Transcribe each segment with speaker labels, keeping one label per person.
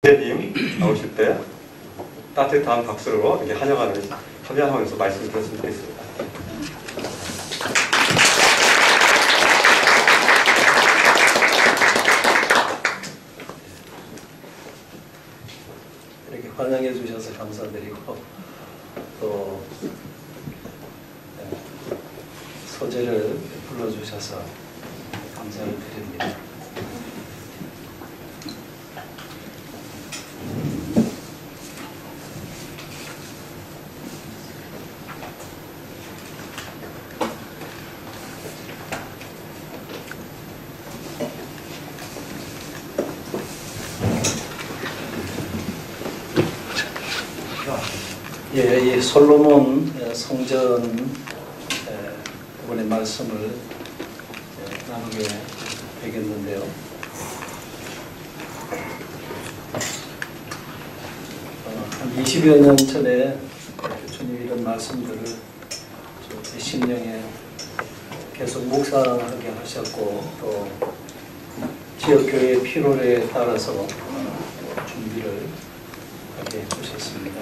Speaker 1: 선생님 나오실 때 따뜻한 박수로 이렇게 환영하면서 말씀을 드렸으면 좋겠습니다.
Speaker 2: 이렇게 환영해 주셔서 감사드리고 또 소재를 불러주셔서 감사를 드립니다. 이 솔로몬 성전 부분의 말씀을 나누게 되겠는데요. 한 20여 년 전에 주님 이런 말씀들을 제 심령에 계속 묵상하게 하셨고 또 지역교회의 필요에 따라서 준비를 하게 해주셨습니다.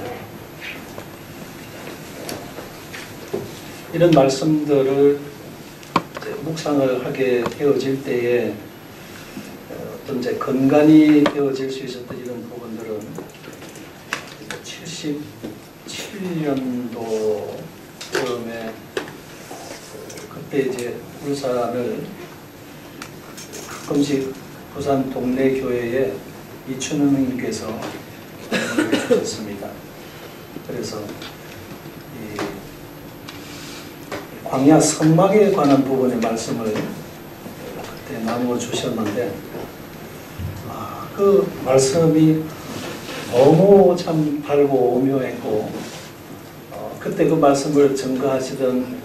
Speaker 2: 이런 말씀들을 묵상을 하게 되어질 때에 어떤 이제 건강이 되어질 수 있었던 이런 부분들은 77년도 처음에 그때 이제 울산을 가끔씩 부산 동네 교회에 이춘우님께서 주셨습니다. 그래서 광야 성막에 관한 부분의 말씀을 그때 나누어 주셨는데 그 말씀이 너무 참 바르고 오묘했고 그때 그 말씀을 증거하시던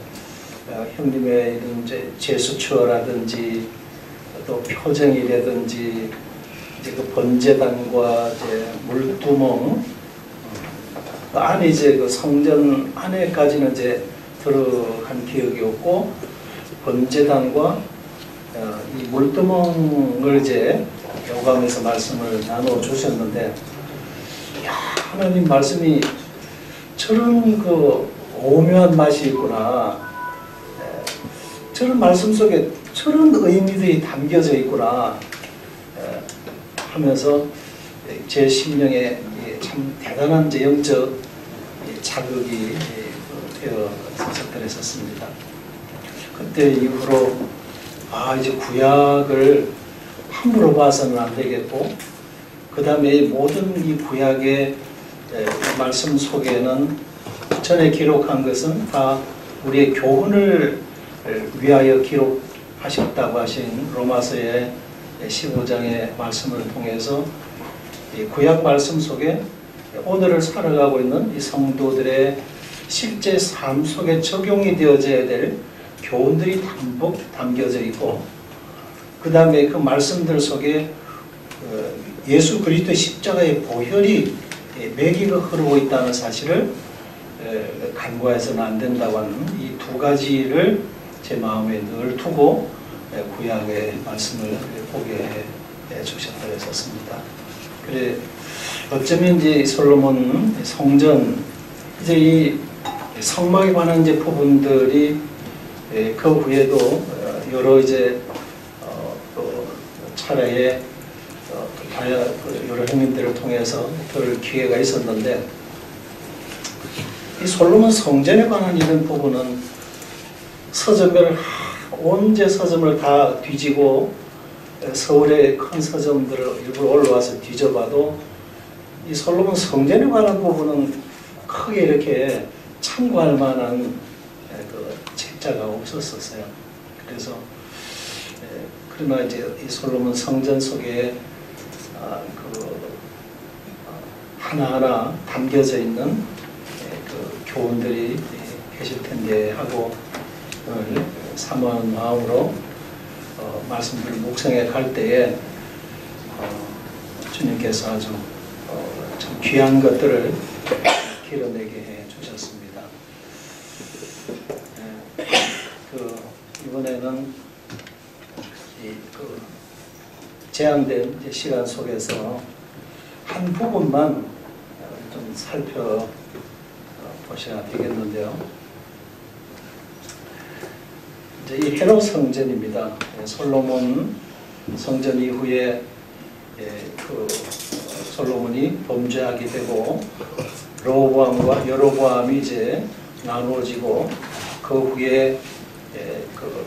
Speaker 2: 형님의 이런 이제 제수처라든지 또 표정이라든지 이제 그 번제단과 이제 물두멍 그 안에 이제 그 성전 안에까지는 이제 들어간 기억이 없고 번제단과 이 물두멍을 이제 오가면서 말씀을 나누어 주셨는데 하나님 말씀이 저런 그 오묘한 맛이 있구나, 저런 말씀 속에 저런 의미들이 담겨져 있구나 하면서 제 심령에 참 대단한 제 영적 자극이 되어서 그랬었습니다. 그때 이후로 이제 구약을 함부로 봐서는 안 되겠고 그 다음에 모든 이 구약의 말씀 속에는 전에 기록한 것은 다 우리의 교훈을 위하여 기록하셨다고 하신 로마서의 15장의 말씀을 통해서 이 구약 말씀 속에 오늘을 살아가고 있는 이 성도들의 실제 삶 속에 적용이 되어져야 될 교훈들이 담뿍 담겨져 있고 그 다음에 그 말씀들 속에 예수 그리스도의 십자가의 보혈이 매기가 흐르고 있다는 사실을 간과해서는 안 된다고 하는 이 두 가지를 제 마음에 늘 두고 구약의 말씀을 보게 해 주셨다 했었습니다. 그래 어쩌면 이제 솔로몬 성전 이제 이 성막에 관한 이제 부분들이 그 후에도 여러 이제 차례에 여러 형님들을 통해서 들을 기회가 있었는데 이 솔로몬 성전에 관한 이런 부분은 서점을 온제 서점을 다 뒤지고 서울의 큰 서점들을 일부러 올라와서 뒤져봐도 이 솔로몬 성전에 관한 부분은 크게 이렇게 참고할 만한 그 책자가 없었어요. 그래서 그러나 이제 이 솔로몬 성전 속에 그 하나하나 담겨져 있는 그 교훈들이 계실 텐데 하고 오늘 사모하는 마음으로 말씀을 묵상해 갈 때에 주님께서 아주 참 귀한 것들을 길어내게 해 주셨습니다. 이번에는 제한된 시간 속에서 한 부분만 좀 살펴보셔야 되겠는데요. 이제 이 헤롯 성전입니다. 솔로몬 성전 이후에 그 솔로몬이 범죄하게 되고 르호보암과 여로보암이 이제 나누어지고 그 후에 그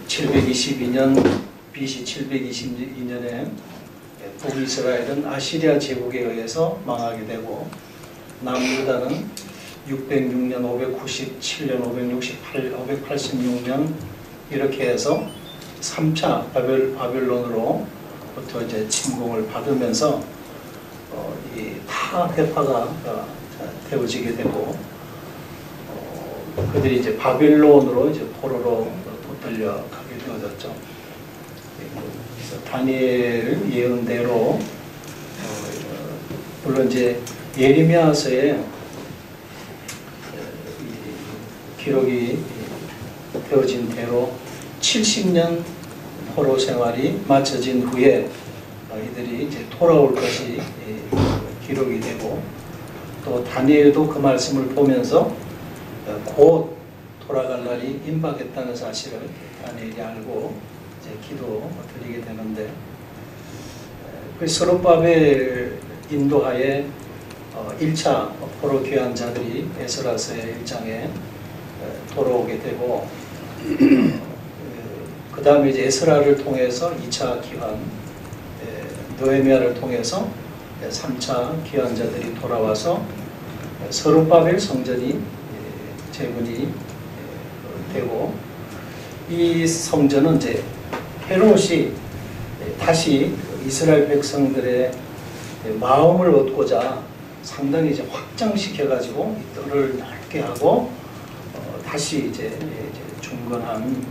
Speaker 2: 722년 BC 722년에 북이스라엘은 아시리아 제국에 의해서 망하게 되고 남유다는 606년, 597년, 568, 586년 이렇게 해서 3차 바벨론으로부터 이제 침공을 받으면서 이 타대파가 되어지게 되고 그들이 이제 바벨론으로 이제 포로로 붙들려가게 되어졌죠. 그래서 다니엘 예언대로 물론 이제 예레미야서에 기록이 되어진 대로 70년 포로 생활이 마쳐진 후에 이들이 이제 돌아올 것이 기록이 되고 또 다니엘도 그 말씀을 보면서 곧 돌아갈 날이 임박했다는 사실을 다니엘이 알고 이제 기도 드리게 되는데 그 스룹바벨 인도하에 1차 포로 귀환 자들이 에스라서의 1장에 돌아오게 되고 그 다음에 이제 에스라를 통해서 2차 귀환, 느헤미야를 통해서 3차 귀환자들이 돌아와서 스룹바벨 성전이 재건이 되고 이 성전은 이제 헤롯이 다시 이스라엘 백성들의 마음을 얻고자 상당히 이제 확장시켜 가지고 이 뜰을 넓게 하고 다시 이제 중건한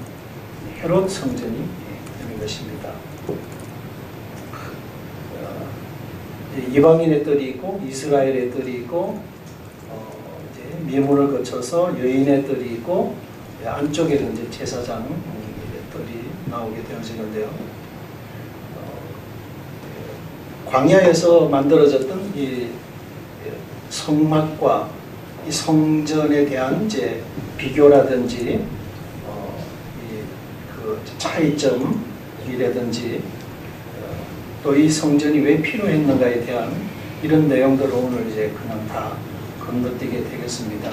Speaker 2: 헤롯 성전이 되는 것입니다. 이방인의 뜰이 있고 이스라엘의 뜰이 있고 이제 미문을 거쳐서 여인의 뜰이 있고 안쪽에는 이제 제사장 뜰이 나오게 되어지는데요. 광야에서 만들어졌던 이 성막과 이 성전에 대한 이제 비교라든지 그 차이점이라든지 또 이 성전이 왜 필요했는가에 대한 이런 내용들을 오늘 이제 그냥 다 건너뛰게 되겠습니다.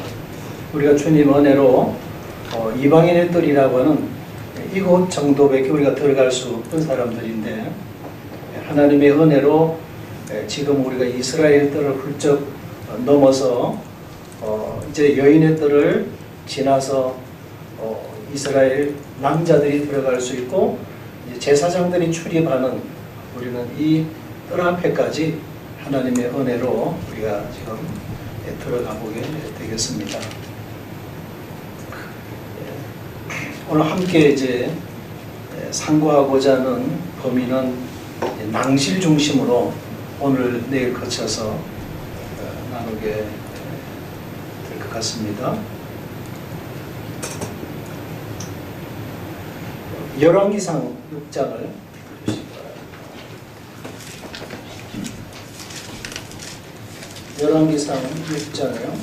Speaker 2: 우리가 주님 은혜로 이방인의 뜰이라고 하는 이곳 정도밖에 우리가 들어갈 수 없던 사람들인데 하나님의 은혜로 지금 우리가 이스라엘 뜰을 훌쩍 넘어서 이제 여인의 뜰을 지나서 이스라엘 남자들이 들어갈 수 있고 이제 제사장들이 출입하는 우리는 이 뜰 앞에까지 하나님의 은혜로 우리가 지금 들어가 보게 되겠습니다. 오늘 함께 이제 상고하고자 하는 범위는 낭실 중심으로 오늘 내일 거쳐서 나누게 될 것 같습니다. 열왕기상 6장을 열왕기상 6장이요.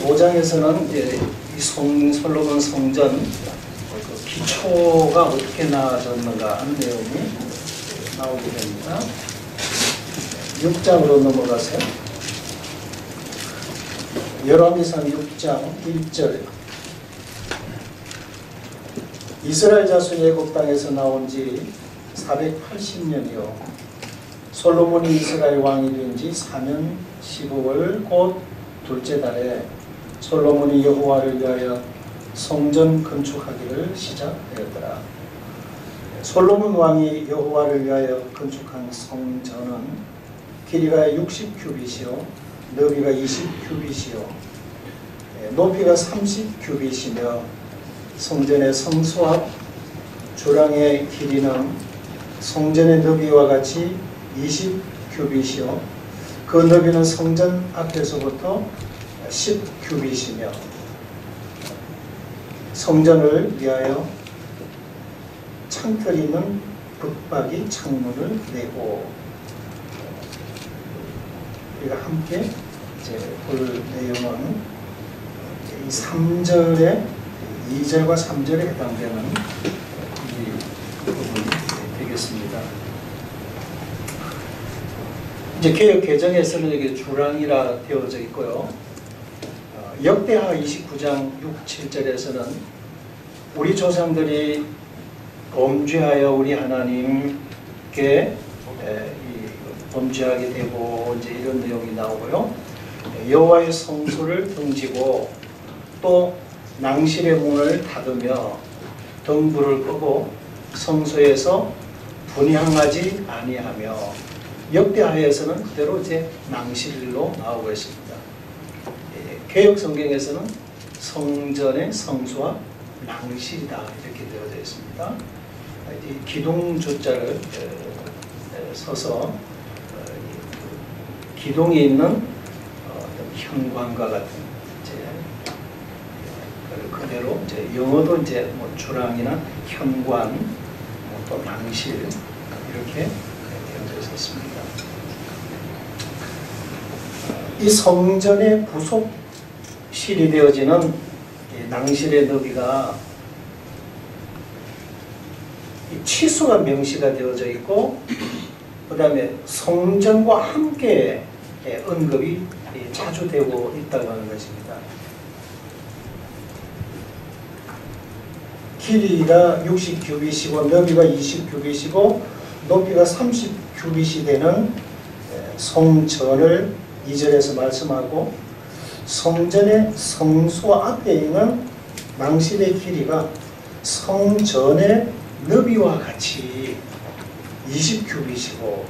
Speaker 2: 5장에서는 이제 이 솔로몬 성전 그 기초가 어떻게 나아졌는가 하는 내용이 나오게 됩니다. 6장으로 넘어가세요. 열왕기상 6장 1절 이스라엘 자손이 애굽 땅에서 나온 지 480년이요 솔로몬이 이스라엘 왕이 된 지 4년 15월 곧 둘째 달에 솔로몬이 여호와를 위하여 성전 건축하기를 시작하였더라. 솔로몬 왕이 여호와를 위하여 건축한 성전은 길이가 60규빗이요 너비가 20규빗이요 높이가 30규빗이며 성전의 성소 앞 주랑의 길이는 성전의 너비와 같이 20규빗이요 그 너비는 성전 앞에서부터 10규빗이며 성전을 위하여 창틀 있는 붙박이 창문을 내고 우리가 함께 이제 볼 내용은 이 3절에 2절과 3절에 해당되는 이 부분이 되겠습니다. 이제 개역 개정에서는 여기 주랑이라 되어져 있고요. 역대하 29장 6, 7절에서는 우리 조상들이 범죄하여 우리 하나님께 범죄하게 되고 이제 이런 내용이 나오고요. 여호와의 성소를 등지고 또 낭실의 문을 닫으며 등불을 끄고 성소에서 분향하지 아니하며 역대하에서는 그대로 이제 낭실로 나오고 있습니다. 개역 성경에서는 성전의 성소와 낭실이다 이렇게 되어져 있습니다. 이 기둥 조자를 서서 기둥이 있는 현관과 같은 그대로 이제 영어도 이제 뭐 주랑이나 현관, 또 낭실 이렇게 되어져 있었습니다. 이 성전의 부속실이 되어지는 낭실의 너비가 치수가 명시가 되어져 있고, 그 다음에 성전과 함께 언급이 자주 되고 있다고 하는 것입니다. 길이가 60규빗이고 너비가 20규빗이고 높이가 30규빗이 되는 성전을 2절에서 말씀하고, 성전의 성소 앞에 있는 낭실의 길이가 성전의 너비와 같이 20규빗이고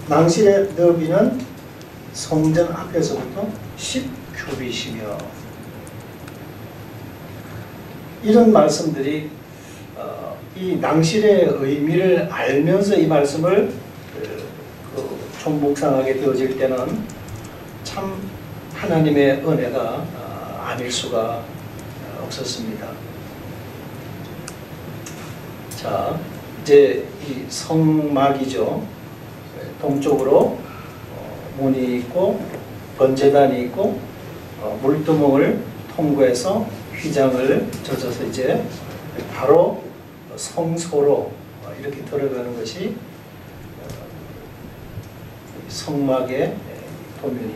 Speaker 2: 낭실의 너비는 성전 앞에서부터 10규빗이며 이런 말씀들이 이 낭실의 의미를 알면서 이 말씀을 좀 묵상하게 되어질 때는 참 하나님의 은혜가 아닐 수가 없었습니다. 자, 이제 이 성막이죠. 동쪽으로 문이 있고 번제단이 있고 물두멍을 통과해서 휘장을 젖어서 이제 바로 성소로 이렇게 들어가는 것이 성막의 도면이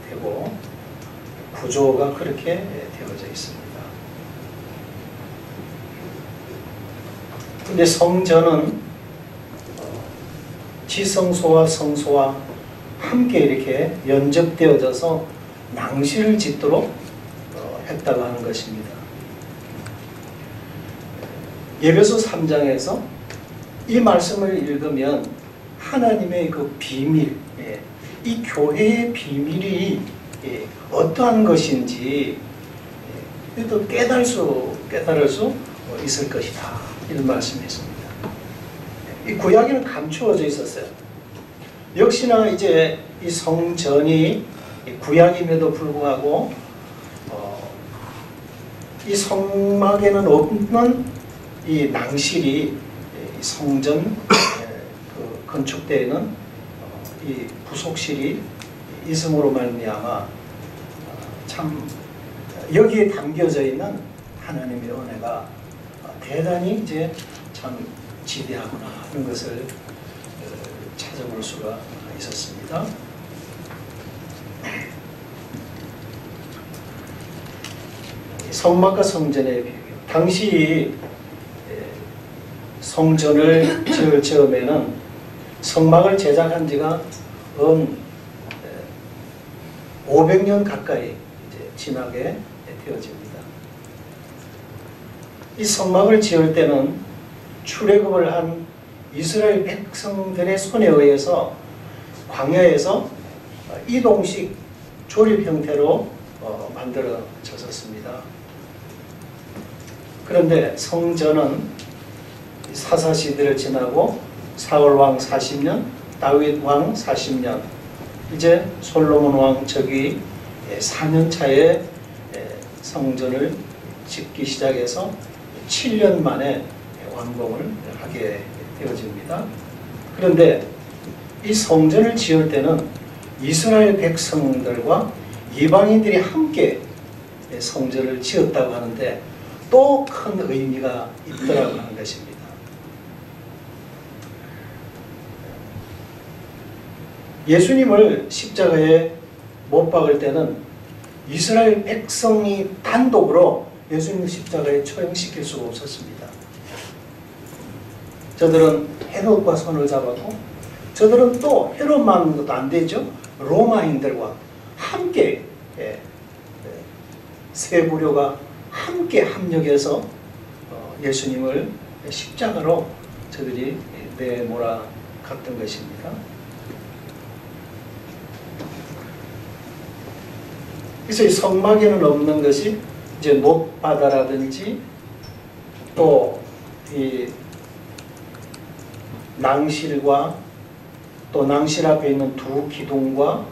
Speaker 2: 되고 구조가 그렇게 되어져 있습니다. 근데 성전은 지성소와 성소와 함께 이렇게 연접되어져서 낭실을 짓도록 했다고 하는 것입니다. 예배소 3장에서 이 말씀을 읽으면 하나님의 그 비밀, 이 교회의 비밀이 어떠한 것인지 또 깨달을 수 있을 것이다. 이런 말씀이었습니다. 이 구약에는 감추어져 있었어요. 역시나 이제 이 성전이 구약임에도 불구하고 이 성막에는 없는 이 낭실이 성전 건축 때에는 이 부속실이 있음으로 말미암아 참 여기에 담겨져 있는 하나님의 은혜가 대단히 이제 참 지대하구나 하는 것을 찾아볼 수가 있었습니다. 성막과 성전의 비교. 당시 성전을 지을 즈음에는 성막을 제작한 지가 500년 가까이 이제 지나게 되어집니다. 이 성막을 지을 때는 출애굽을 한 이스라엘 백성들의 손에 의해서 광야에서 이동식 조립 형태로 만들어졌습니다. 그런데 성전은 사사시대를 지나고 사울 왕 40년, 다윗 왕 40년, 이제 솔로몬 왕 즉위 4년 차에 성전을 짓기 시작해서 7년 만에 완공을 하게 되어집니다. 그런데 이 성전을 지을 때는 이스라엘 백성들과 이방인들이 함께 성전을 지었다고 하는데 또 큰 의미가 있더라고 하는 것입니다. 예수님을 십자가에 못 박을 때는 이스라엘 백성이 단독으로 예수님을 십자가에 처형시킬 수가 없었습니다. 저들은 헤롯과 손을 잡았고 저들은 또 헤롯만도 안 되죠. 로마인들과 함께 세 부류가 함께 합력해서 예수님을 십자가로 저들이 내몰아 갔던 것입니다. 그래서 이 성막에는 없는 것이 이제 못바다라든지 또 이 낭실과 또 낭실 앞에 있는 두 기둥과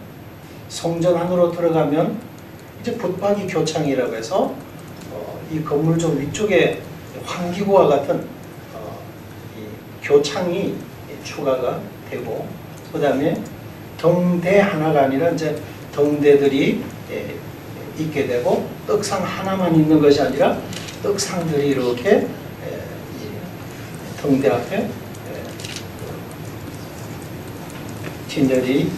Speaker 2: 성전 안으로 들어가면 이제 붙박이 교창이라고 해서 이 건물 좀 위쪽에 환기구와 같은 이 교창이 추가가 되고 그 다음에 덩대 하나가 아니라 이제 덩대들이 있게 되고 떡상 하나만 있는 것이 아니라 떡상들이 이렇게 덩대 앞에 진열이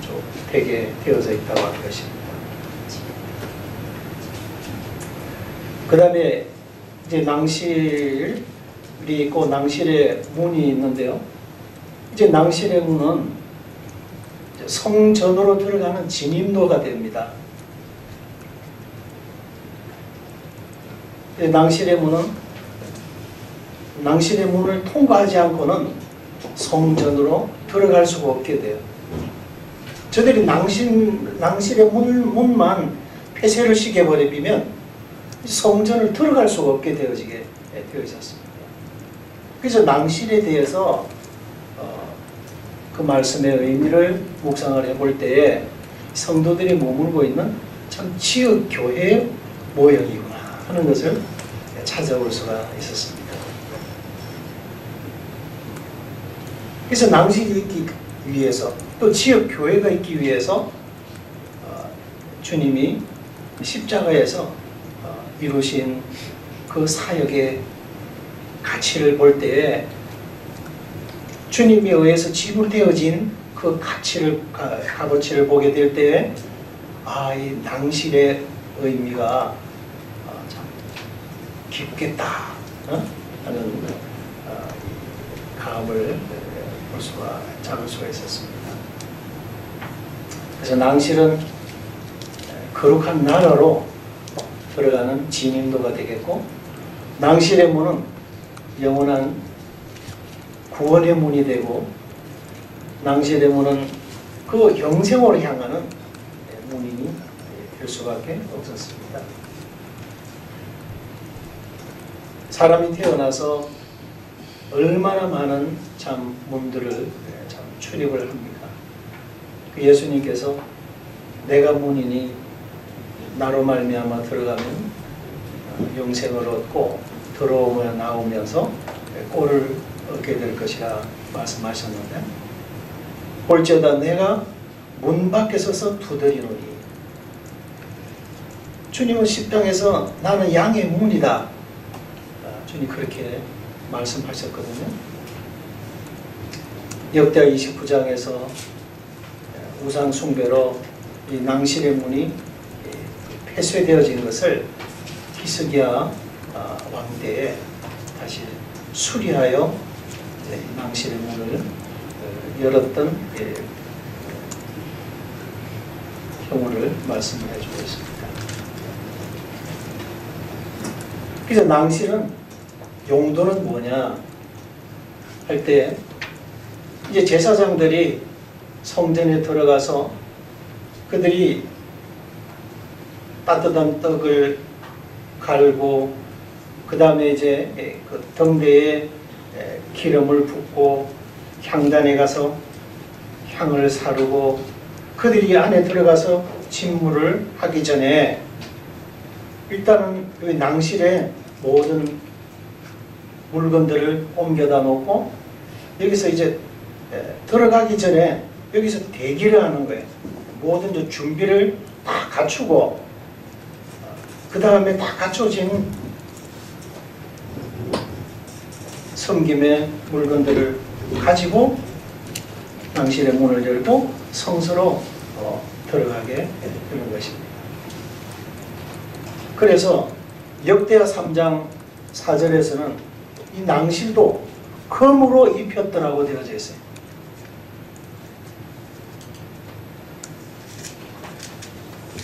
Speaker 2: 좀 되게 되어져 있다고 하는 것입니다. 그 다음에 이제 낭실이 있고 낭실에 문이 있는데요. 이제 낭실의 문은 성전으로 들어가는 진입로가 됩니다. 낭실의 문을 통과하지 않고는 성전으로 들어갈 수가 없게 돼요. 저들이 낭실의 문만 폐쇄를 시켜버리면 성전을 들어갈 수가 없게 되어지게 되어 있었습니다. 그래서 낭실에 대해서 그 말씀의 의미를 묵상을 해볼 때에 성도들이 머물고 있는 참 지역교회의 모형이구나 하는 것을 찾아볼 수가 있었습니다. 그래서 낭실이 있기 위해서 또 지역교회가 있기 위해서 주님이 십자가에서 이루신 그 사역의 가치를 볼 때에 주님에 의해서 지불되어진 그 가치를 값어치를 보게 될 때에 이 낭실의 의미가 참 깊겠다 하는 감을 볼 수가 잡을 수가 있었습니다. 그래서 낭실은 거룩한 나라로 들어가는 진입로가 되겠고 낭실의 문은 영원한 구원의 문이 되고 낭실의 문은 그 영생으로 향하는 문이 될 수밖에 없었습니다. 사람이 태어나서 얼마나 많은 참 문들을 참 출입을 합니까? 그 예수님께서 내가 문이니 나로 말미암아 들어가면 영생을 얻고 들어오며 나오면서 꼴을 얻게 될 것이라 말씀하셨는데 볼지어다 내가 문 밖에 서서 두드리노니 주님은 십장에서 나는 양의 문이다. 주님 그렇게 말씀하셨거든요. 역대하 29장에서 우상 숭배로 이 낭실의 문이 폐쇄되어진 것을 히스기야 왕 때에 다시 수리하여 낭실의 문을 열었던 경우를 말씀을 해주고 있습니다. 그래서 낭실은 용도는 뭐냐 할 때 이제 제사장들이 성전에 들어가서 그들이 따뜻한 떡을 갈고 그 다음에 이제 그 덩대에 기름을 붓고 향단에 가서 향을 사르고 그들이 안에 들어가서 침무를 하기 전에 일단은 이 낭실의 모든 물건들을 옮겨다 놓고 여기서 이제 들어가기 전에 여기서 대기를 하는 거예요. 모든 이제 준비를 다 갖추고 그 다음에 다 갖춰진 섬김의 물건들을 가지고 낭실의 문을 열고 성소로 들어가게 되는 것입니다. 그래서 역대하 3장 4절에서는 이 낭실도 금으로 입혔더라고 되어져 있어요.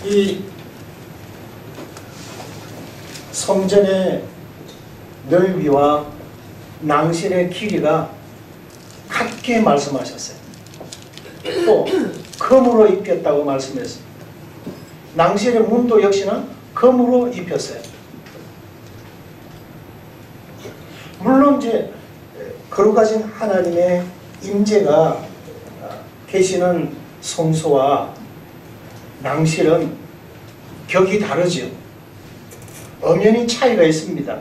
Speaker 2: 이 성전의 넓이와 낭실의 길이가 같게 말씀하셨어요. 또 금으로 입혔다고 말씀했어요. 낭실의 문도 역시나 금으로 입혔어요. 물론 이제 거룩하신 하나님의 임재가 계시는 성소와 낭실은 격이 다르죠. 엄연히 차이가 있습니다.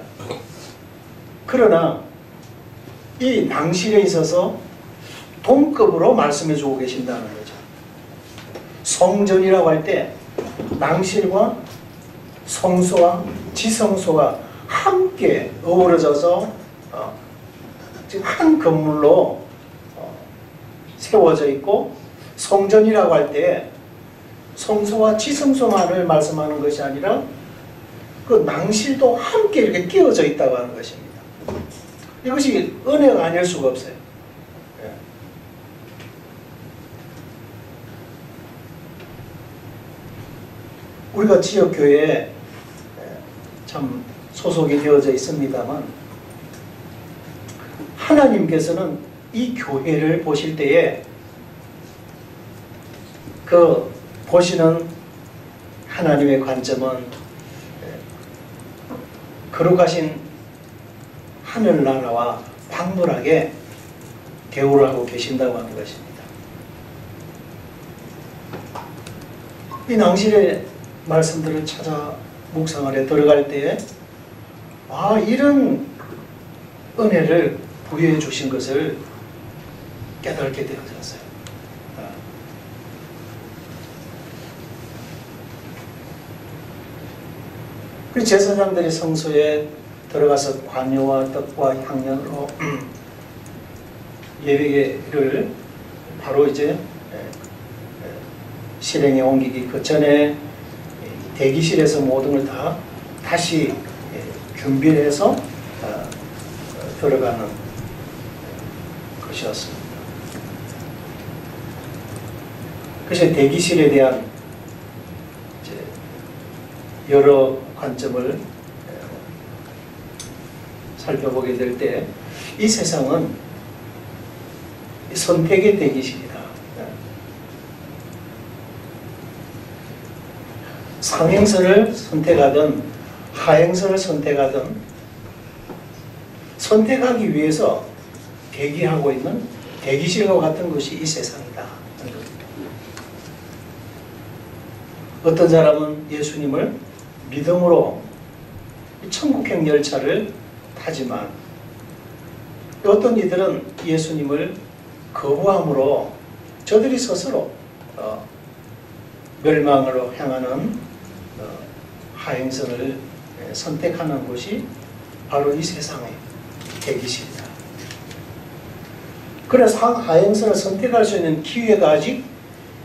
Speaker 2: 그러나 이 낭실에 있어서 동급으로 말씀해 주고 계신다는 거죠. 성전이라고 할 때 낭실과 성소와 지성소가 함께 어우러져서 지금 한 건물로 세워져 있고, 성전이라고 할 때 성소와 지성소만을 말씀하는 것이 아니라 그 낭실도 함께 이렇게 끼워져 있다고 하는 것입니다. 이것이 은혜가 아닐 수가 없어요. 우리가 지역교회에 참 소속이 되어져 있습니다만, 하나님께서는 이 교회를 보실 때에 그 보시는 하나님의 관점은 거룩하신 하늘나라와 박물하게 대우를 하고 계신다고 하는 것입니다. 이 낭실의 말씀들을 찾아 묵상을 해 들어갈 때에 이런 은혜를 부여해 주신 것을 깨닫게 되어졌어요. 그 제사장들이 성소에 들어가서 관유와 떡과 향연으로 예배를 바로 이제 실행에 옮기기 그 전에 대기실에서 모든 걸 다 다시 준비해서 들어가는 것이었습니다. 그래서 대기실에 대한 이제 여러 관점을 살펴보게 될 때 이 세상은 선택의 대기실이다. 상행선을 선택하든 하행선을 선택하든 선택하기 위해서 대기하고 있는 대기실과 같은 것이 이 세상이다. 어떤 사람은 예수님을 믿음으로 천국행 열차를 타지만 어떤 이들은 예수님을 거부함으로 저들이 스스로 멸망으로 향하는 하행선을 선택하는 것이 바로 이 세상의 대기실이다. 그래서 하행선을 선택할 수 있는 기회가 아직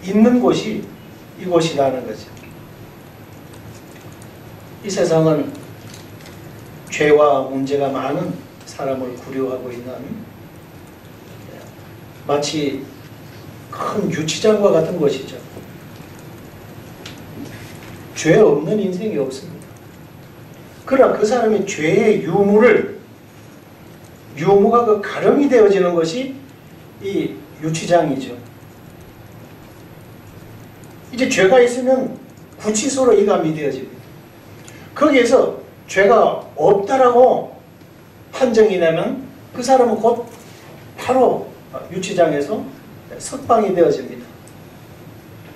Speaker 2: 있는 곳이 이곳이라는 거죠. 이 세상은 죄와 문제가 많은 사람을 구려하고 있는 마치 큰 유치장과 같은 것이죠. 죄 없는 인생이 없습니다. 그러나 그 사람의 죄의 유무가 그 가름이 되어지는 것이 이 유치장이죠. 이제 죄가 있으면 구치소로 이감이 되어집니다. 거기에서 죄가 없다라고 판정이 나면 그 사람은 곧 바로 유치장에서 석방이 되어집니다.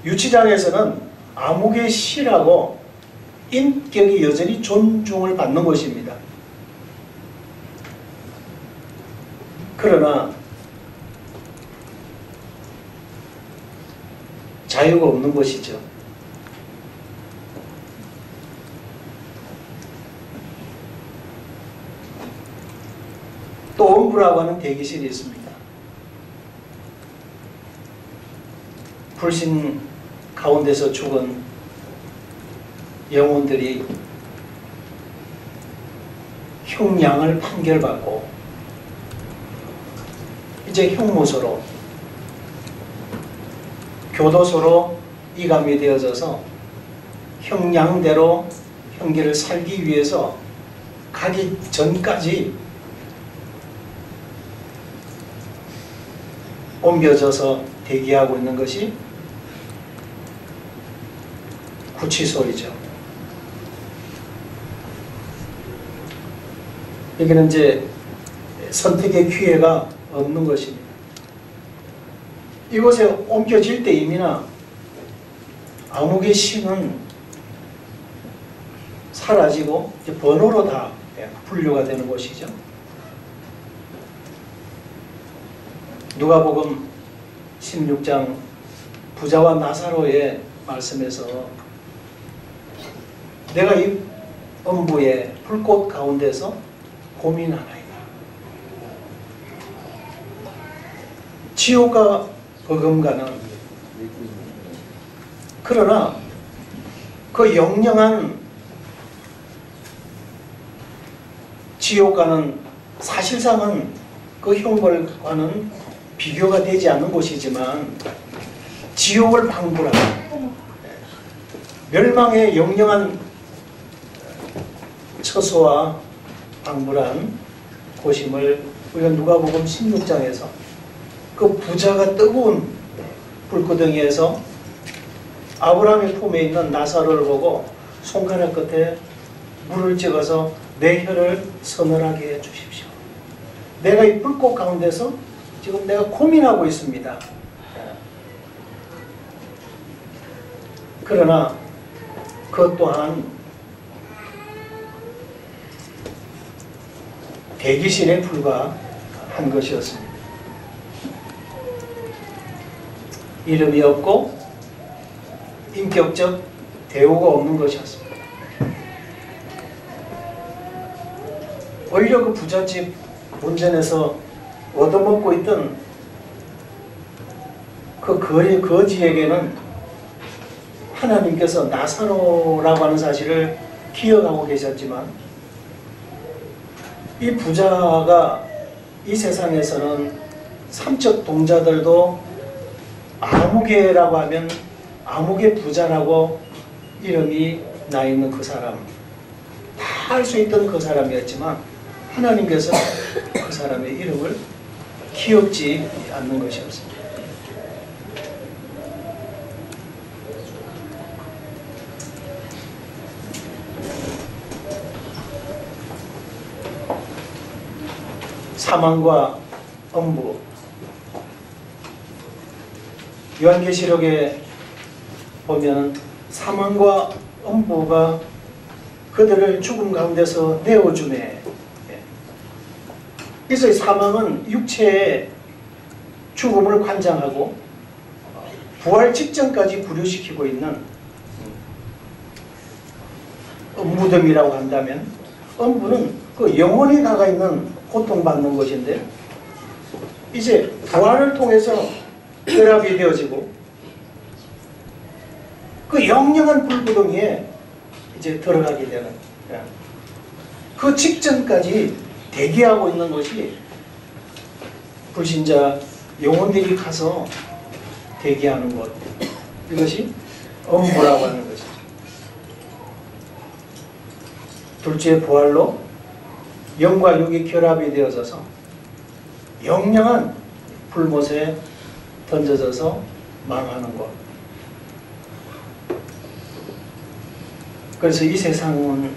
Speaker 2: 유치장에서는 암흑의 시라고 인격이 여전히 존중을 받는 것입니다. 그러나 자유가 없는 것이죠. 또 엄부라고 하는 대기실이 있습니다. 불신 가운데서 죽은 영혼들이 형량을 판결받고 이제 형무소로 교도소로 이감이 되어져서 형량대로 형기를 살기 위해서 가기 전까지 옮겨져서 대기하고 있는 것이 구치소이죠. 여기는 이제 선택의 기회가 없는 것입니다. 이곳에 옮겨질 때임이나 암흑의 신은 사라지고 이제 번호로 다 분류가 되는 곳이죠. 누가복음 16장 부자와 나사로의 말씀에서 내가 이 엄부의 불꽃 가운데서 고민하나이다. 지옥과 버금가는 그러나 그 영영한 지옥과는 사실상은 그 형벌과는 비교가 되지 않는 곳이지만 지옥을 방불하는 멸망의 영영한 처소와 방불한 곳임을 우리가 누가복음 16장에서 그 부자가 뜨거운 불구덩이에서 아브라함의 품에 있는 나사로를 보고 손가락 끝에 물을 찍어서 내 혀를 서늘하게 해 주십시오. 내가 이 불꽃 가운데서 지금 내가 고민하고 있습니다. 그러나 그것 또한 대기실에 불과한 것이었습니다. 이름이 없고 인격적 대우가 없는 것이었습니다. 오히려 그 부잣집 문전에서 얻어먹고 있던 그 거지에게는 하나님께서 나사로라고 하는 사실을 기억하고 계셨지만 이 부자가 이 세상에서는 삼척 동자들도 아무개라고 하면 아무개 부자라고 이름이 나 있는 그 사람, 다 알 수 있던 그 사람이었지만 하나님께서 그 사람의 이름을 기억지 않는 것이었습니다. 사망과 엄부, 요한계시록에 보면 사망과 엄부가 그들을 죽음 가운데서 내어주네. 그래서 사망은 육체의 죽음을 관장하고 부활 직전까지 부류시키고 있는 무덤이라고 한다면, 엄부는 그 영혼이 나가 있는 고통받는 것인데 이제 부활을 통해서 결합이 되어지고 그 영영한 불구덩이에 이제 들어가게 되는, 그 직전까지 대기하고 있는 것이 불신자 영혼들이 가서 대기하는 것, 이것이 엄부라고 하는 것이죠. 둘째 부활로 영과 육이 결합이 되어져서 영영한 불못에 던져져서 망하는 것. 그래서 이 세상은,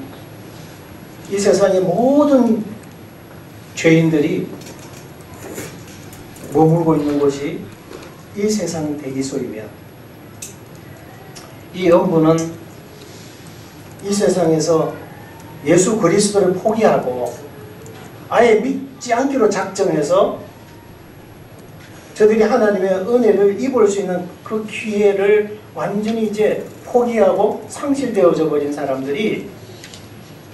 Speaker 2: 이 세상의 모든 죄인들이 머물고 있는 곳이 이 세상 대기소이며, 이 엄부는 이 세상에서 예수 그리스도를 포기하고 아예 믿지 않기로 작정해서 저들이 하나님의 은혜를 입을 수 있는 그 기회를 완전히 이제 포기하고 상실되어져 버린 사람들이,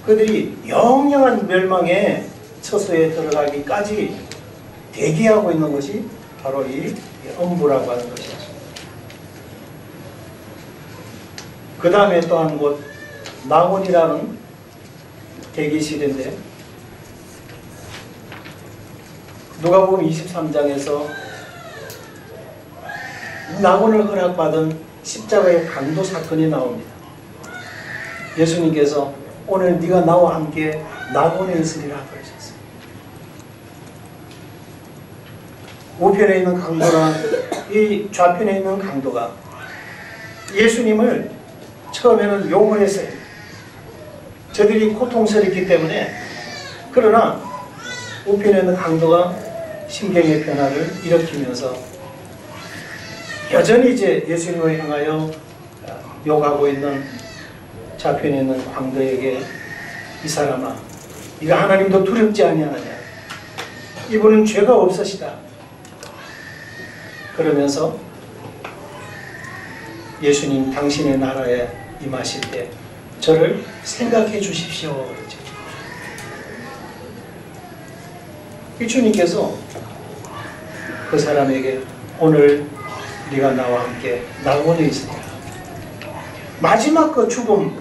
Speaker 2: 그들이 영영한 멸망의 처소에 들어가기까지 대기하고 있는 것이 바로 이 음부라고 하는 것이었습니다. 그 다음에 또 한 곳, 낙원이라는 대기실인데, 누가복음 23장에서 낙원을 허락받은 십자가의 강도 사건이 나옵니다. 예수님께서 오늘 네가 나와 함께 낙원에 있으리라 그러셨어요. 우편에 있는 강도랑 이 좌편에 있는 강도가 예수님을 처음에는 용을 했어요. 저들이 고통스럽기 때문에. 그러나 우편에 있는 강도가 심경의 변화를 일으키면서 여전히 이제 예수님을 향하여 욕하고 있는 좌편에 있는 강도에게, 이 사람아, 이거 하나님도 두렵지 아니하느냐, 이분은 죄가 없으시다, 그러면서 예수님 당신의 나라에 임하실 때 저를 생각해 주십시오 그러죠. 이 주님께서 그 사람에게 오늘 네가 나와 함께 낙원에 있으리라. 마지막 그 죽음,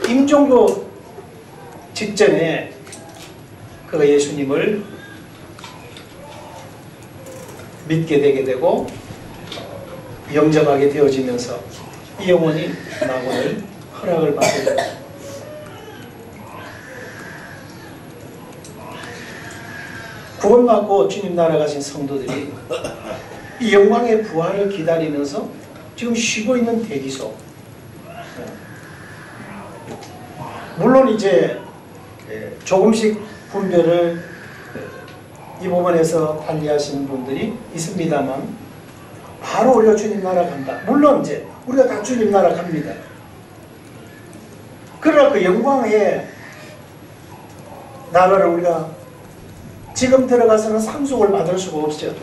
Speaker 2: 임종도 직전에 그가 예수님을 믿게 되게 되고 영접하게 되어지면서 이 영혼이 낙원을 허락을 받게 됩니다. 구원받고 주님 나라 가신 성도들이 이 영광의 부활을 기다리면서 지금 쉬고 있는 대기소. 물론 이제 조금씩 분별을 이 부분에서 달리하시는 분들이 있습니다만, 바로 우리가 주님 나라 간다. 물론 이제 우리가 다 주님 나라 갑니다. 그러나 그 영광의 나라를 우리가 지금 들어가서는 상속을 받을 수가 없죠.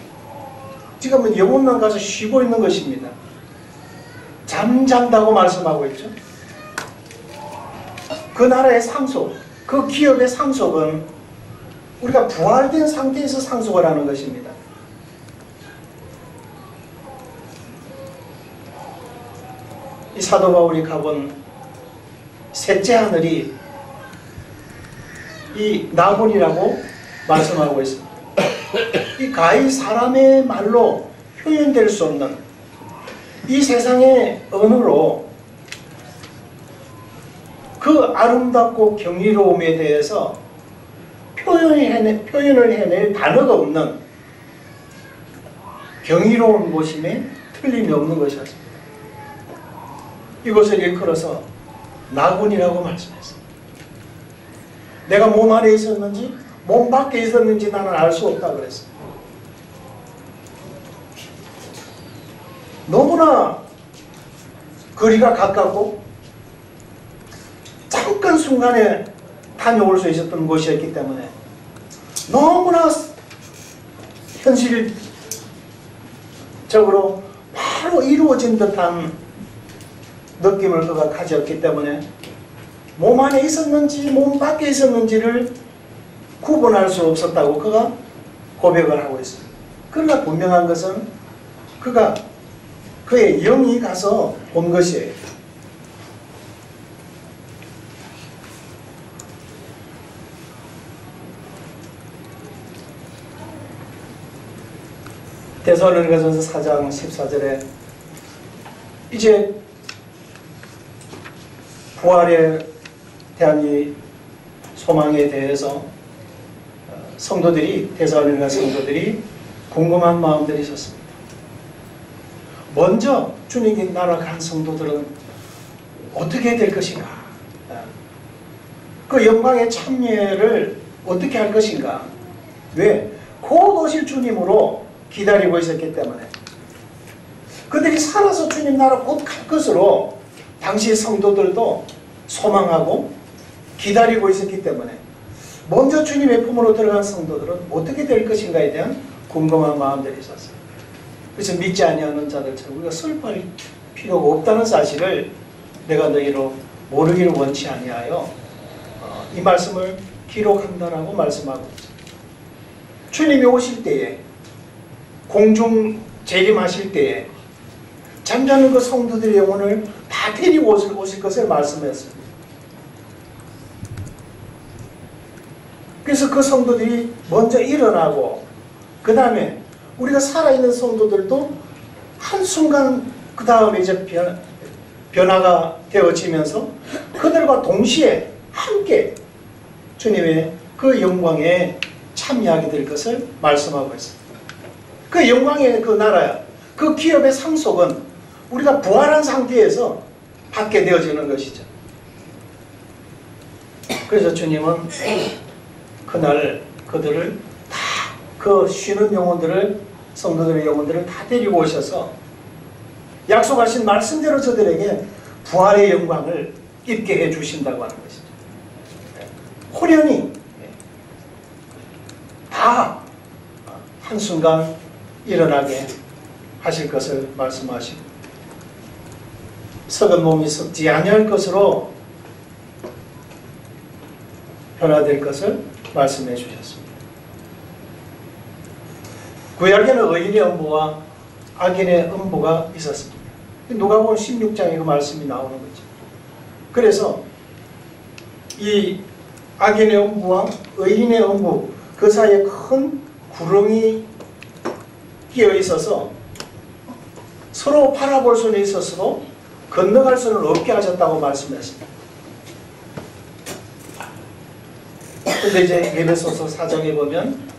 Speaker 2: 지금은 영혼만 가서 쉬고 있는 것입니다. 잠잔다고 말씀하고 있죠. 그 나라의 상속, 그 기업의 상속은 우리가 부활된 상태에서 상속을 하는 것입니다. 이 사도 바울이 가본 셋째 하늘이 이 낙원이라고 말씀하고 있습니다. 이 가히 사람의 말로 표현될 수 없는 이 세상의 언어로 그 아름답고 경이로움에 대해서 표현을 해낼 단어가 없는 경이로운 곳임에 틀림이 없는 것이었습니다. 이것을 일컬어서 낙원이라고 말씀했습니다. 내가 몸 안에 있었는지 몸 밖에 있었는지 나는 알 수 없다 그랬습니다. 너무나 거리가 가깝고 잠깐 순간에 다녀올 수 있었던 곳이었기 때문에 너무나 현실적으로 바로 이루어진 듯한 느낌을 그가 가졌기 때문에 몸 안에 있었는지 몸 밖에 있었는지를 구분할 수 없었다고 그가 고백을 하고 있습니다. 그러나 분명한 것은 그가 그의 영이 가서 본 것이에요. 데살로니가전서 4장 14절에 이제 부활에 대한 이 소망에 대해서 성도들이, 데살로니가 성도들이 궁금한 마음들이 있었습니다. 먼저 주님께 날아간 성도들은 어떻게 될 것인가? 그 영광의 참여를 어떻게 할 것인가? 왜? 곧 오실 주님으로 기다리고 있었기 때문에. 그들이 살아서 주님 나라 곧 갈 것으로 당시 성도들도 소망하고 기다리고 있었기 때문에 먼저 주님의 품으로 들어간 성도들은 어떻게 될 것인가에 대한 궁금한 마음들이 있었어요. 그래서 믿지 아니하는 자들처럼 우리가 슬퍼할 필요가 없다는 사실을 내가 너희로 모르기를 원치 아니하여 이 말씀을 기록한다라고 말씀하고 있어요. 주님이 오실 때에 공중 재림하실 때에 잠자는 그 성도들의 영혼을 다 데리고 오실 것을 말씀했습니다. 그래서 그 성도들이 먼저 일어나고 그 다음에 우리가 살아있는 성도들도 한순간 그 다음에 이제 변화가 되어지면서 그들과 동시에 함께 주님의 그 영광에 참여하게 될 것을 말씀하고 있습니다. 그 영광의 그 나라, 그 기업의 상속은 우리가 부활한 상태에서 받게 되어지는 것이죠. 그래서 주님은 그날 그들을 다 그 쉬는 영혼들을 성도들의 영혼들을 다 데리고 오셔서 약속하신 말씀대로 저들에게 부활의 영광을 입게 해 주신다고 하는 것이죠. 호련히 다 한순간 일어나게 하실 것을 말씀하시고 썩은 몸이 썩지 아니할 것으로 변화될 것을 말씀해 주셨습니다. 구약에는 의인의 음부와 악인의 음부가 있었습니다. 누가복음 16장에 그 말씀이 나오는 거죠. 그래서 이 악인의 음부와 의인의 음부 그 사이에 큰 구렁이 끼어 있어서 서로 바라볼 수는 있었어도 건너갈 수는 없게 하셨다고 말씀했습니다. 근데 이제 에베소서 4장에 보면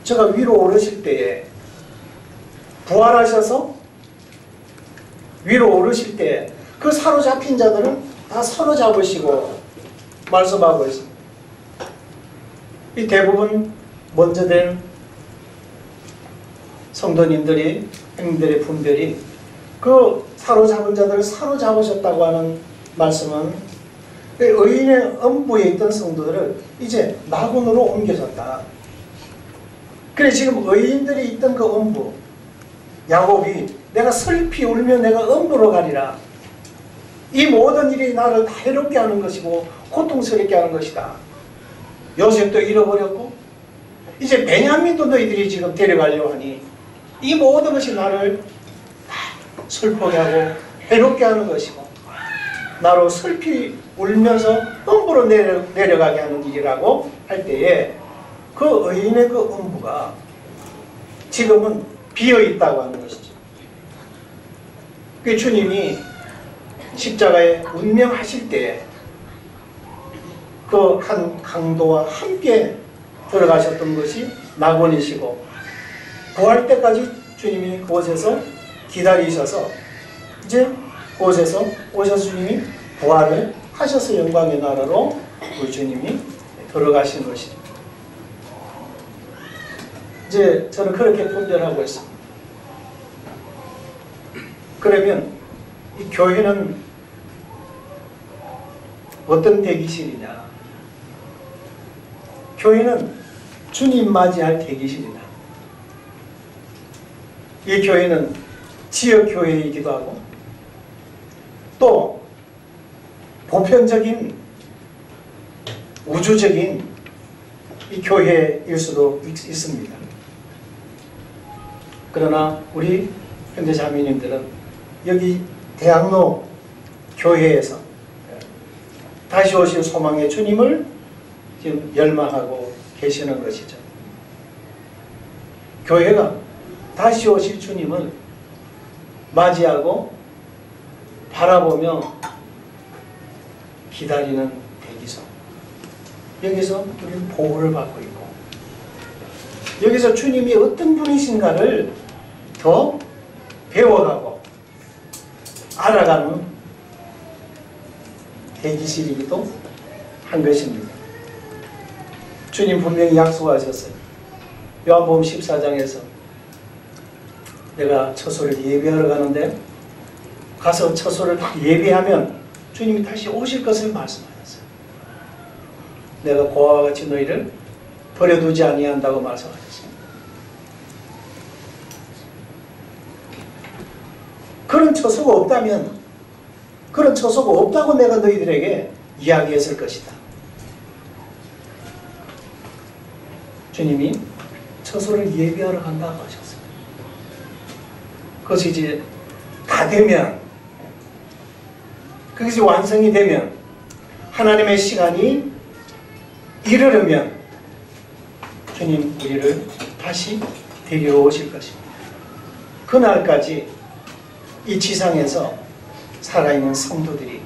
Speaker 2: 제가 위로 오르실 때에 부활하셔서 위로 오르실 때 그 사로잡힌 자들은 다 사로잡으시고 말씀하고 있습니다. 이 대부분 먼저 된 성도님들이 행들의 분별이 그 사로잡은 자들을 사로잡으셨다고 하는 말씀은 의인의 음부에 있던 성도들을 이제 낙원으로 옮겨졌다. 그래 지금 의인들이 있던 그 음부 야곱이 내가 슬피 울며 내가 음부로 가리라. 이 모든 일이 나를 다 해롭게 하는 것이고 고통스럽게 하는 것이다. 요셉도 잃어버렸고 이제 베냐민도 너희들이 지금 데려가려고 하니 이 모든 것이 나를 다 슬프게 하고 해롭게 하는 것이고 나로 슬피 울면서 음부로 내려가게 하는 일이라고 할 때에 그 의인의 그 음부가 지금은 비어있다고 하는 것이죠. 그 주님이 십자가에 운명하실 때에 그 한 강도와 함께 들어가셨던 것이 낙원이시고 부활 때까지 주님이 그곳에서 기다리셔서 이제 그곳에서 오셔서 주님이 부활을 하셔서 영광의 나라로 우리 주님이 들어가신 것이죠. 이제 저는 그렇게 분별하고 있습니다. 그러면 이 교회는 어떤 대기실이냐? 교회는 주님 맞이할 대기실이다. 이 교회는 지역교회이기도 하고 또 보편적인 우주적인 이 교회일 수도 있습니다. 그러나 우리 현대자매님들은 여기 대학로 교회에서 다시 오실 소망의 주님을 지금 열망하고 계시는 것이죠. 교회가 다시 오실 주님을 맞이하고 바라보며 기다리는 대기소. 여기서 우리는 보호를 받고 있고 여기서 주님이 어떤 분이신가를 더 배워가고 알아가는 대기실이기도 한 것입니다. 주님 분명히 약속하셨어요. 요한복음 14장에서 내가 처소를 예배하러 가는데 가서 처소를 딱 예배하면 주님이 다시 오실 것을 말씀하셨어요. 내가 고아와 같이 너희를 버려두지 아니한다고 말씀하셨습니다. 그런 처소가 없다면, 그런 처소가 없다고 내가 너희들에게 이야기했을 것이다. 주님이 처소를 예비하러 간다고 하셨어요. 그것이 이제 다 되면, 그것이 완성이 되면, 하나님의 시간이 이르르면 주님 우리를 다시 데리러 오실 것입니다. 그날까지 이 지상에서 살아있는 성도들이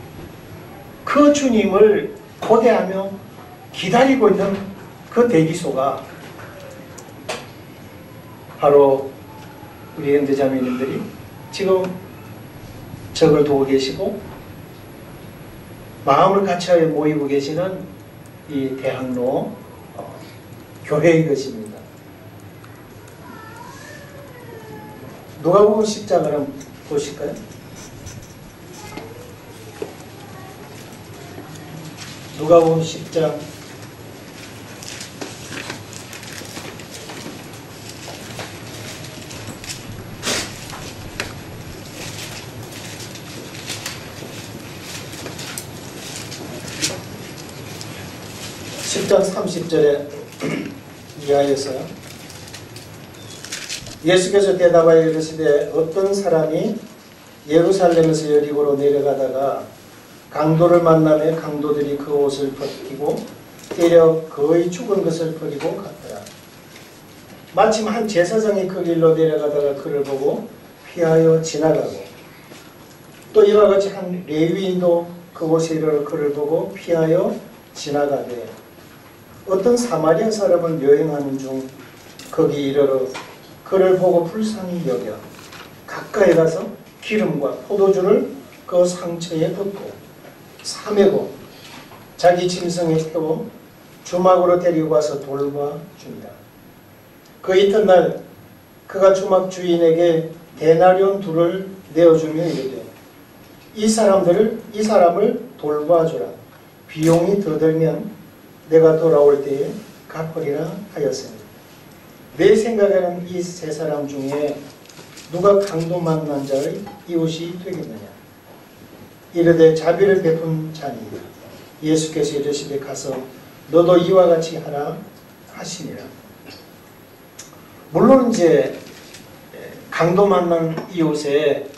Speaker 2: 그 주님을 고대하며 기다리고 있는 그 대기소가 바로 우리 현대자매님들이 지금 적을 두고 계시고 마음을 같이하여 모이고 계시는 이 대학로 교회의 것입니다. 누가복음 10장을 한번 보실까요? 누가복음 10장 10장 30절에 이하에서요. 예수께서 대답하여 이르시되 어떤 사람이 예루살렘에서 여리고로 내려가다가 강도를 만나매 강도들이 그 옷을 벗기고 때려 거의 죽은 것을 버리고 갔더라. 마침 한 제사장이 그 길로 내려가다가 그를 보고 피하여 지나가고 또 이와 같이 한 레위인도 그곳에 이르러 그를 보고 피하여 지나가되 어떤 사마리아 사람은 여행하는 중 거기 이르러 그를 보고 불쌍히 여겨 가까이 가서 기름과 포도주를 그 상처에 붓고 사매고 자기 짐승에 태워 주막으로 데리고 와서 돌봐준다. 그 이튿날 그가 주막 주인에게 데나리온 둘을 내어주며 이르되 이 사람을 돌봐주라. 비용이 더 들면 내가 돌아올 때에 갚으리라 하였으니 내 생각에는 이 세 사람 중에 누가 강도 만난 자의 이웃이 되겠느냐. 이르되 자비를 베푼 자니라. 예수께서 이르시되 가서 너도 이와 같이 하라 하시니라. 물론 이제 강도 만난 이웃의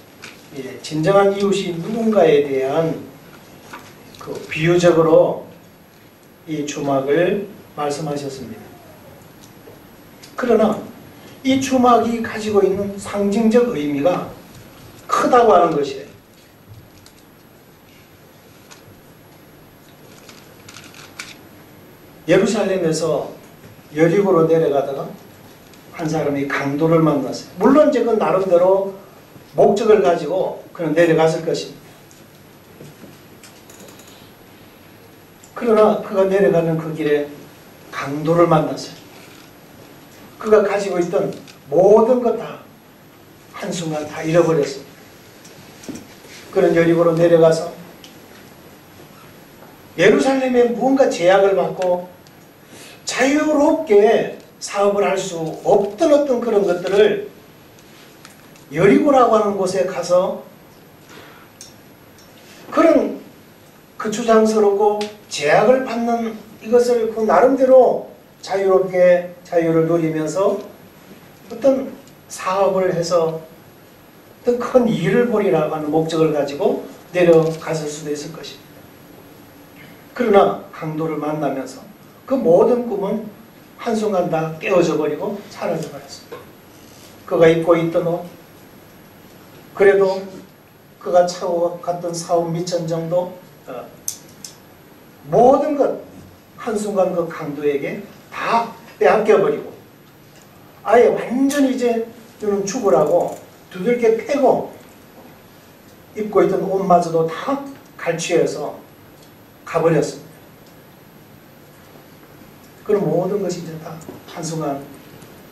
Speaker 2: 진정한 이웃이 누군가에 대한 그 비유적으로 이 주막을 말씀하셨습니다. 그러나 이 주막이 가지고 있는 상징적 의미가 크다고 하는 것이에요. 예루살렘에서 여리고로 내려가다가 한 사람이 강도를 만났어요. 물론 이제 그 나름대로 목적을 가지고 그는 내려갔을 것입니다. 그러나 그가 내려가는 그 길에 강도를 만났어요. 그가 가지고 있던 모든 것 다 한순간 다 잃어버렸습니다. 그는 여리고로 내려가서 예루살렘에 무언가 제약을 받고 자유롭게 사업을 할 수 없던 어떤 그런 것들을 여리고라고 하는 곳에 가서 그런 그 주장스럽고 제약을 받는 이것을 그 나름대로 자유롭게 자유를 누리면서 어떤 사업을 해서 어떤 큰 일을 벌이라고 하는 목적을 가지고 내려갔을 수도 있을 것입니다. 그러나 강도를 만나면서 그 모든 꿈은 한순간 다 깨어져 버리고 사라져 버렸습니다. 그가 입고 있던 옷, 그래도 그가 차고 갔던 사업 미천 정도 모든 것 한순간 그 강도에게 다 빼앗겨버리고 아예 완전히 이제 너는 죽으라고 두들겨 패고 입고 있던 옷마저도 다 갈취해서 가버렸습니다. 그럼 모든 것이 이제 다 한순간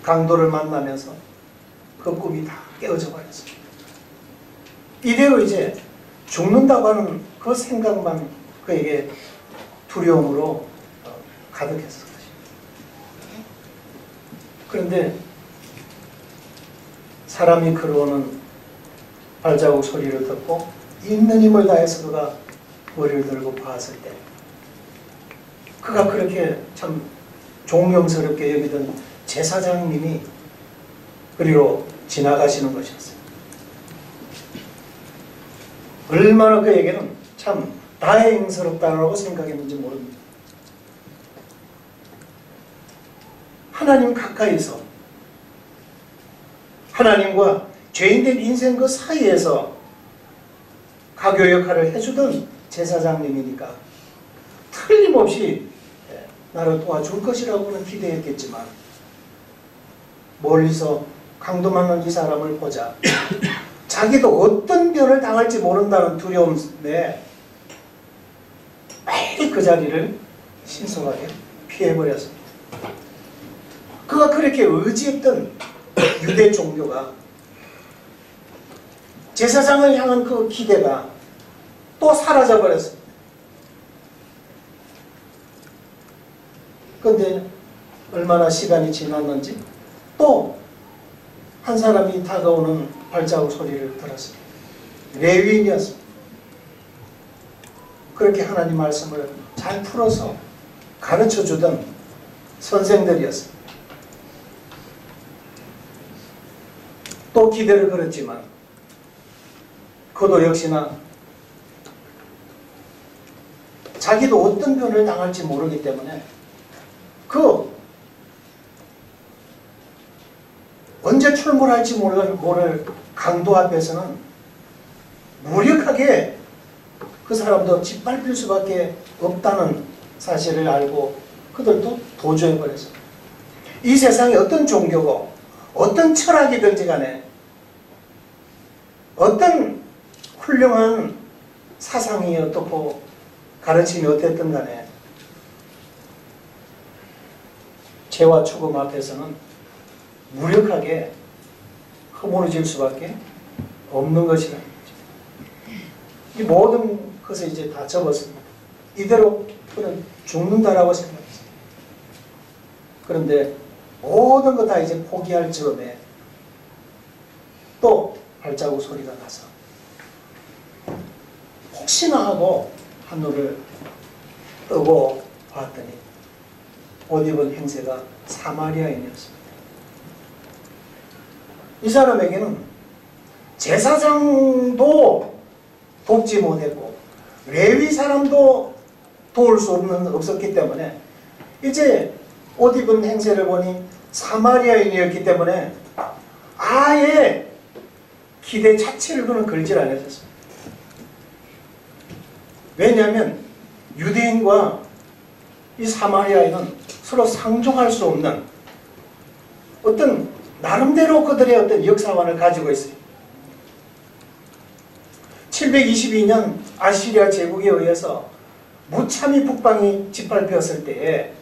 Speaker 2: 강도를 만나면서 그 꿈이 다 깨어져 버렸습니다. 이대로 이제 죽는다고 하는 그 생각만 그에게 두려움으로 가득했을 것입니다. 그런데 사람이 걸어오는 발자국 소리를 듣고 있는 힘을 다해서 그가 머리를 들고 봤을 때 그가 그렇게 참 존경스럽게 여기던 제사장님이 그리로 지나가시는 것이었어요. 얼마나 그에게는 참 다행스럽다라고 생각했는지 모릅니다. 하나님 가까이서 하나님과 죄인된 인생 그 사이에서 가교 역할을 해주던 제사장님이니까 틀림없이 나를 도와줄 것이라고는 기대했겠지만 멀리서 강도 맞는 이 사람을 보자 자기도 어떤 변을 당할지 모른다는 두려움에 매일 그 자리를 신속하게 피해버렸습니다. 그가 그렇게 의지했던 유대 종교가 제사장을 향한 그 기대가 또 사라져버렸습니다. 그런데 얼마나 시간이 지났는지 또 한 사람이 다가오는 발자국 소리를 들었습니다. 레위인이었습니다. 그렇게 하나님 말씀을 잘 풀어서 가르쳐주던 선생들이었습니다. 또 기대를 걸었지만 그도 역시나 자기도 어떤 변을 당할지 모르기 때문에 언제 출몰할지 모를 강도 앞에서는 무력하게 그 사람도 짓밟힐 수밖에 없다는 사실을 알고 그들도 도주해버렸어요. 이 세상에 어떤 종교고 어떤 철학이든지 간에 어떤 훌륭한 사상이 어떻고 가르침이 어땠든 간에 죄와 죽음 앞에서는 무력하게 허물어질 수밖에 없는 것이라는 거죠. 이 모든 것을 이제 다 접었습니다. 이대로 그는 죽는다라고 생각했어요. 그런데 모든 거 다 이제 포기할 즈음에 또 발자국 소리가 나서 혹시나 하고 하늘을 뜨고 봤더니 옷 입은 행세가 사마리아인이었습니다. 이 사람에게는 제사장도 돕지 못했고 레위 사람도 도울 수 없었기 때문에 이제 옷 입은 행세를 보니 사마리아인이었기 때문에 아예 기대 자체를 그는 걸질 않았었습니다. 왜냐하면 유대인과 이 사마리아인은 서로 상종할 수 없는 어떤 나름대로 그들의 어떤 역사관을 가지고 있어요. 722년 아시리아 제국에 의해서 무참히 북방이 짓밟혔을 때에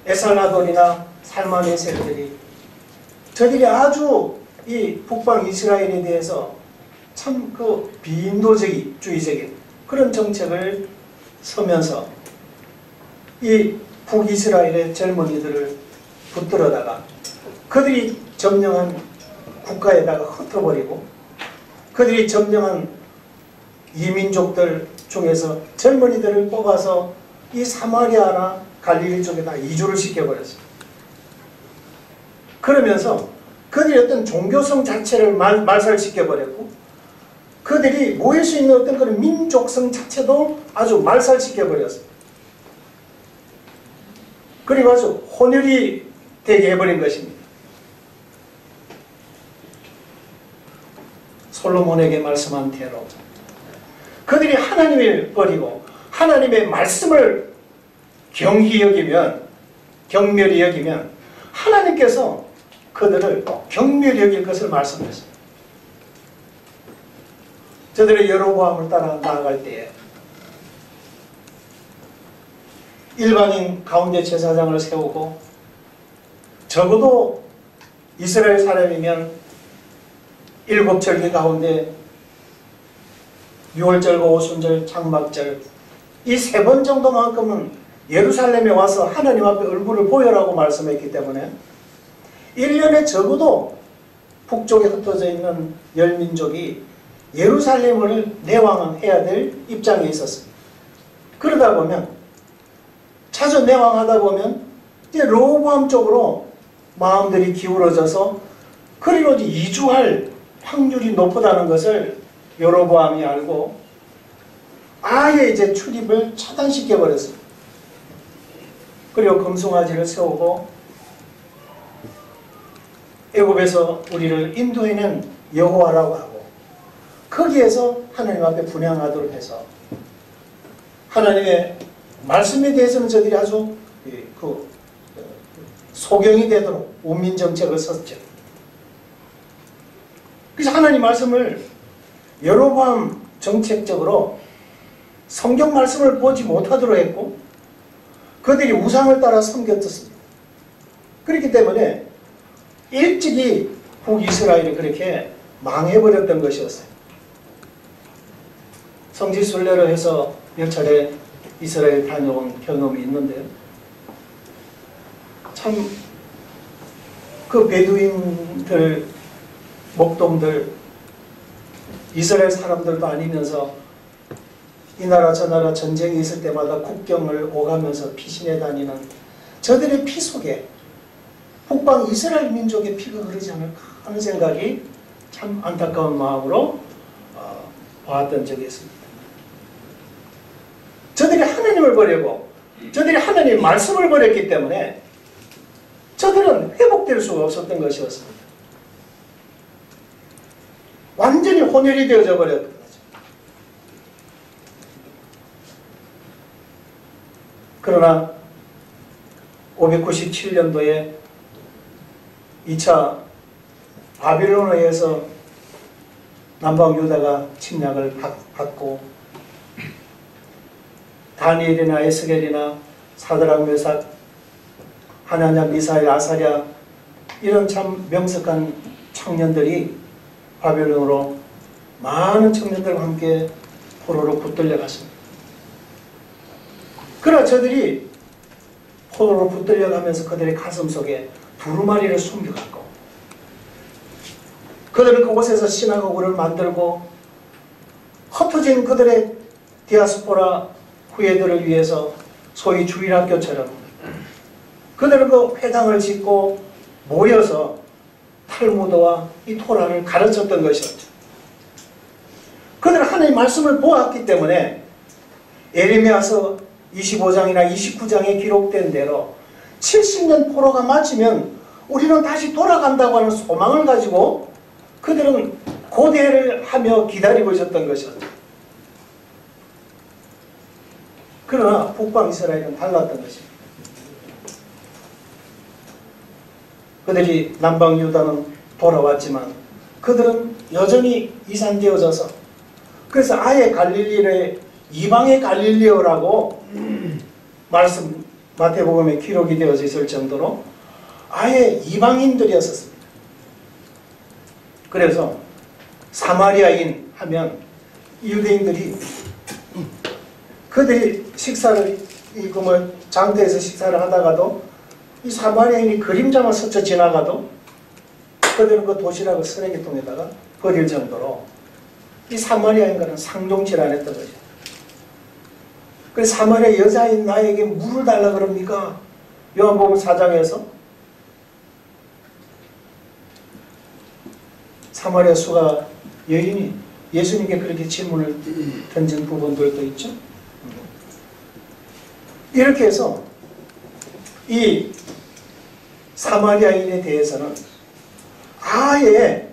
Speaker 2: 에살라돈이나 살마의 세력들이 저들이 아주 이 북방 이스라엘에 대해서 참 그 비인도주의적인 그런 정책을 서면서 이 북이스라엘의 젊은이들을 붙들어다가 그들이 점령한 국가에다가 흩어버리고 그들이 점령한 이민족들 중에서 젊은이들을 뽑아서 이 사마리아나 갈릴리 쪽에다 이주를 시켜버렸습니다. 그러면서 그들이 어떤 종교성 자체를 말살시켜버렸고 그들이 모일 수 있는 어떤 그런 민족성 자체도 아주 말살시켜버렸습니다. 그리고 아주 혼혈이 되게 해버린 것입니다. 솔로몬에게 말씀한 대로 그들이 하나님을 버리고 하나님의 말씀을 경히 여기면 경멸히 여기면 하나님께서 그들을 경멸히 여길 것을 말씀하셨습니다. 저들의 여로보암을 따라 나아갈 때에 일반인 가운데 제사장을 세우고 적어도 이스라엘 사람이면 7절기 가운데 6월절과 오순절, 장막절 이 3번 정도만큼은 예루살렘에 와서 하나님 앞에 얼굴을 보여라고 말씀했기 때문에 1년에 적어도 북쪽에 흩어져 있는 열민족이 예루살렘을 내왕해야 될 입장에 있었습니다. 그러다 보면 자주 내왕하다 보면 이제 로보암 쪽으로 마음들이 기울어져서 그리로 이주할 확률이 높다는 것을 여로보암이 알고 아예 이제 출입을 차단시켜 버렸습니다. 그리고 금송아지를 세우고 애굽에서 우리를 인도해낸 여호와라고 하고 거기에서 하나님 앞에 분향하도록 해서 하나님의 말씀에 대해서는 저들이 아주 소경이 되도록 운민정책을 썼죠. 그래서 하나님 말씀을 여로보암 정책적으로 성경 말씀을 보지 못하도록 했고 그들이 우상을 따라 섬겼었습니다. 그렇기 때문에 일찍이 북이스라엘이 그렇게 망해버렸던 것이었어요. 성지순례를 해서 몇 차례 이스라엘 다녀온 경험이 있는데요. 참 그 베두인들, 목동들, 이스라엘 사람들도 아니면서 이 나라 저 나라 전쟁이 있을 때마다 국경을 오가면서 피신해 다니는 저들의 피 속에 북방 이스라엘 민족의 피가 흐르지 않을까 하는 생각이 참 안타까운 마음으로 보았던 적이 있습니다. 저들이 하나님을 버리고 저들이 하나님의 말씀을 버렸기 때문에 저들은 회복될 수가 없었던 것이었습니다. 완전히 혼혈이 되어져 버렸던 거죠. 그러나 597년도에 2차 바빌론에 의해서 남방 유다가 침략을 받고 다니엘이나 에스겔이나 사드락 메삭 하나냐 미사엘 아사랴 이런 참 명석한 청년들이 바벨론으로 많은 청년들과 함께 포로로 붙들려 갔습니다. 그러나 저들이 포로로 붙들려 가면서 그들의 가슴 속에 두루마리를 숨겨갖고 그들은 그곳에서 시나고그를 만들고 흩어진 그들의 디아스포라 후예들을 위해서 소위 주일학교처럼 그들은 그 회당을 짓고 모여서 탈무드와 이 토라를 가르쳤던 것이었죠. 그들은 하나님의 말씀을 보았기 때문에 예레미야서 25장이나 29장에 기록된 대로 70년 포로가 마치면 우리는 다시 돌아간다고 하는 소망을 가지고 그들은 고대를 하며 기다리고 있었던 것이었죠. 그러나 북방 이스라엘은 달랐던 것입니다. 그들이 남방 유다는 돌아왔지만 그들은 여전히 이산되어져서 그래서 아예 갈릴리의 이방의 갈릴리오라고 말씀 마태복음에 기록이 되어져 있을 정도로 아예 이방인들이었습니다. 그래서 사마리아인 하면 유대인들이 그들이 식사를 장터에서 식사를 하다가도 이 사마리아인이 그림자만 스쳐 지나가도 그들은 그 도시락을 쓰레기통에다가 버릴 정도로 이 사마리아인과는 상종질 안 했던 거죠. 그래서 사마리아 여자인 나에게 물을 달라 그럽니까? 요한복음 4장에서 사마리아 수가 여인이 예수님께 그렇게 질문을 던진 부분들도 있죠. 이렇게 해서 이 사마리아인에 대해서는 아예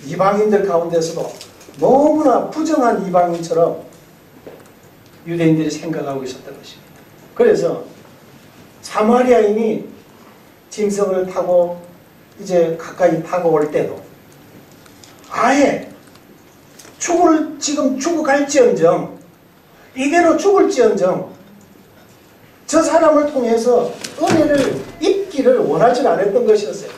Speaker 2: 이방인들 가운데서도 너무나 부정한 이방인처럼 유대인들이 생각하고 있었던 것입니다. 그래서 사마리아인이 짐승을 타고 이제 가까이 다가올 때도 아예 지금 죽어갈지언정 이대로 죽을지언정 저 사람을 통해서 은혜를 입기를 원하지 않았던 것이었어요.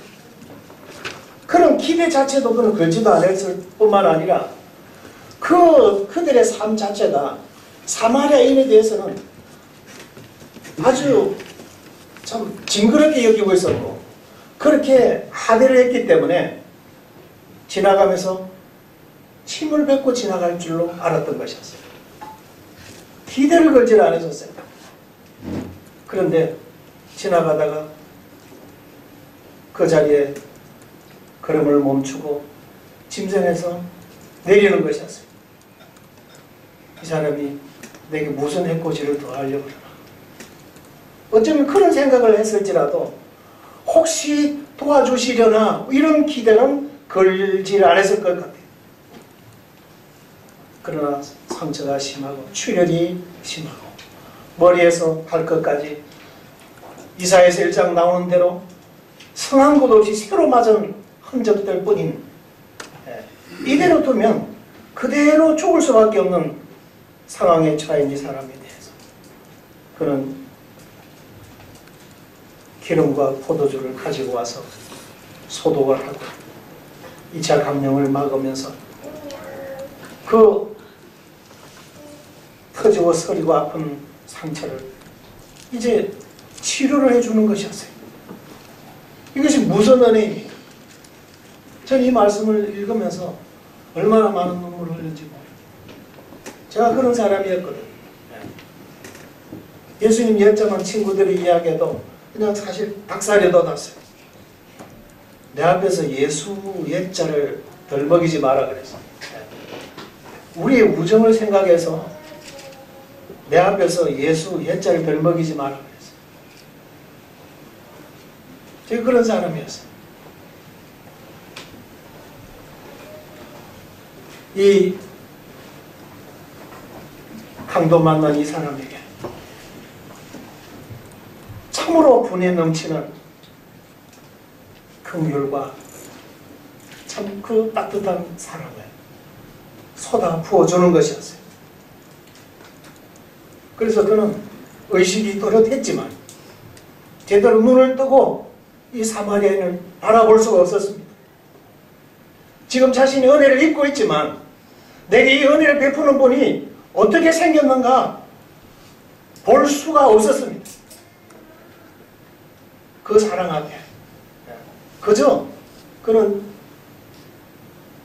Speaker 2: 그런 기대 자체도 그는 걸지도 않았을 뿐만 아니라 그들의 삶 자체가 사마리아인에 대해서는 아주 참 징그럽게 여기고 있었고 그렇게 하대를 했기 때문에 지나가면서 침을 뱉고 지나갈 줄로 알았던 것이었어요. 기대를 걸질 않으셨어요. 그런데 지나가다가 그 자리에 걸음을 멈추고 짐승에서 내리는 것이었어요. 이 사람이 내게 무슨 해코지를 더하려고 그러나. 어쩌면 그런 생각을 했을지라도 혹시 도와주시려나 이런 기대는 걸질 않았을 것 같아요. 그러나 상처가 심하고 출혈이 심하고 머리에서 발끝까지 이사야서 1장 나오는 대로 성한 곳 없이 새로 맞은 흔적들 뿐인, 이대로 두면 그대로 죽을 수밖에 없는 상황에 처한 이 사람에 대해서 그는 기름과 포도주를 가지고 와서 소독을 하고 2차 감염을 막으면서 그 터지고 서리고 아픈 상처를 이제 치료를 해주는 것이었어요. 이것이 무슨 은혜입니까? 저는 이 말씀을 읽으면서 얼마나 많은 눈물을 흘린지 모릅니다. 제가 그런 사람이었거든요. 예수님 옛자만 친구들이 이야기해도 그냥 사실 닭살이 돋았어요. 내 앞에서 예수 옛자를 덜 먹이지 마라 그랬어요. 우리의 우정을 생각해서 내 앞에서 예수 옛자를 덜 먹이지 마라 그랬어요. 제가 그런 사람이었어요. 이 강도 만난 이 사람에게 참으로 분에 넘치는 긍휼과 참 그 따뜻한 사랑을 쏟아 부어주는 것이었어요. 그래서 그는 의식이 또렷했지만 제대로 눈을 뜨고 이 사마리아인을 바라볼 수가 없었습니다. 지금 자신이 은혜를 입고 있지만 내게 이 은혜를 베푸는 분이 어떻게 생겼는가 볼 수가 없었습니다. 그 사랑 앞에 그저 그는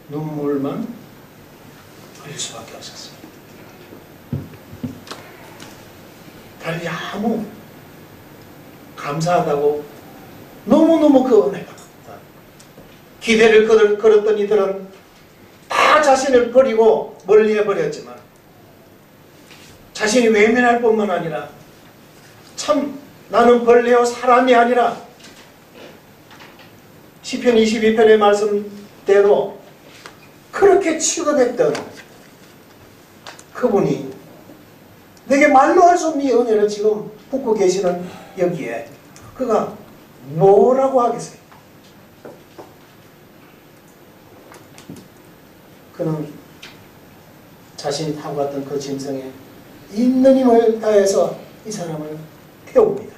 Speaker 2: 눈물만 흘릴 수밖에 없었습니다. 달리 아무 감사하다고 너무너무 그 은혜가 기대를 걸었던 이들은 다 자신을 버리고 멀리해버렸지만 자신이 외면할 뿐만 아니라 참 나는 벌레요 사람이 아니라 시편 22편의 말씀대로 그렇게 취급했던 그분이 내게 말로 할 수 없는 이 은혜를 지금 붓고 계시는 여기에 그가 뭐라고 하겠어요? 그는 자신이 타고 갔던 그 짐승에 있는 힘을 다해서 이 사람을 태웁니다.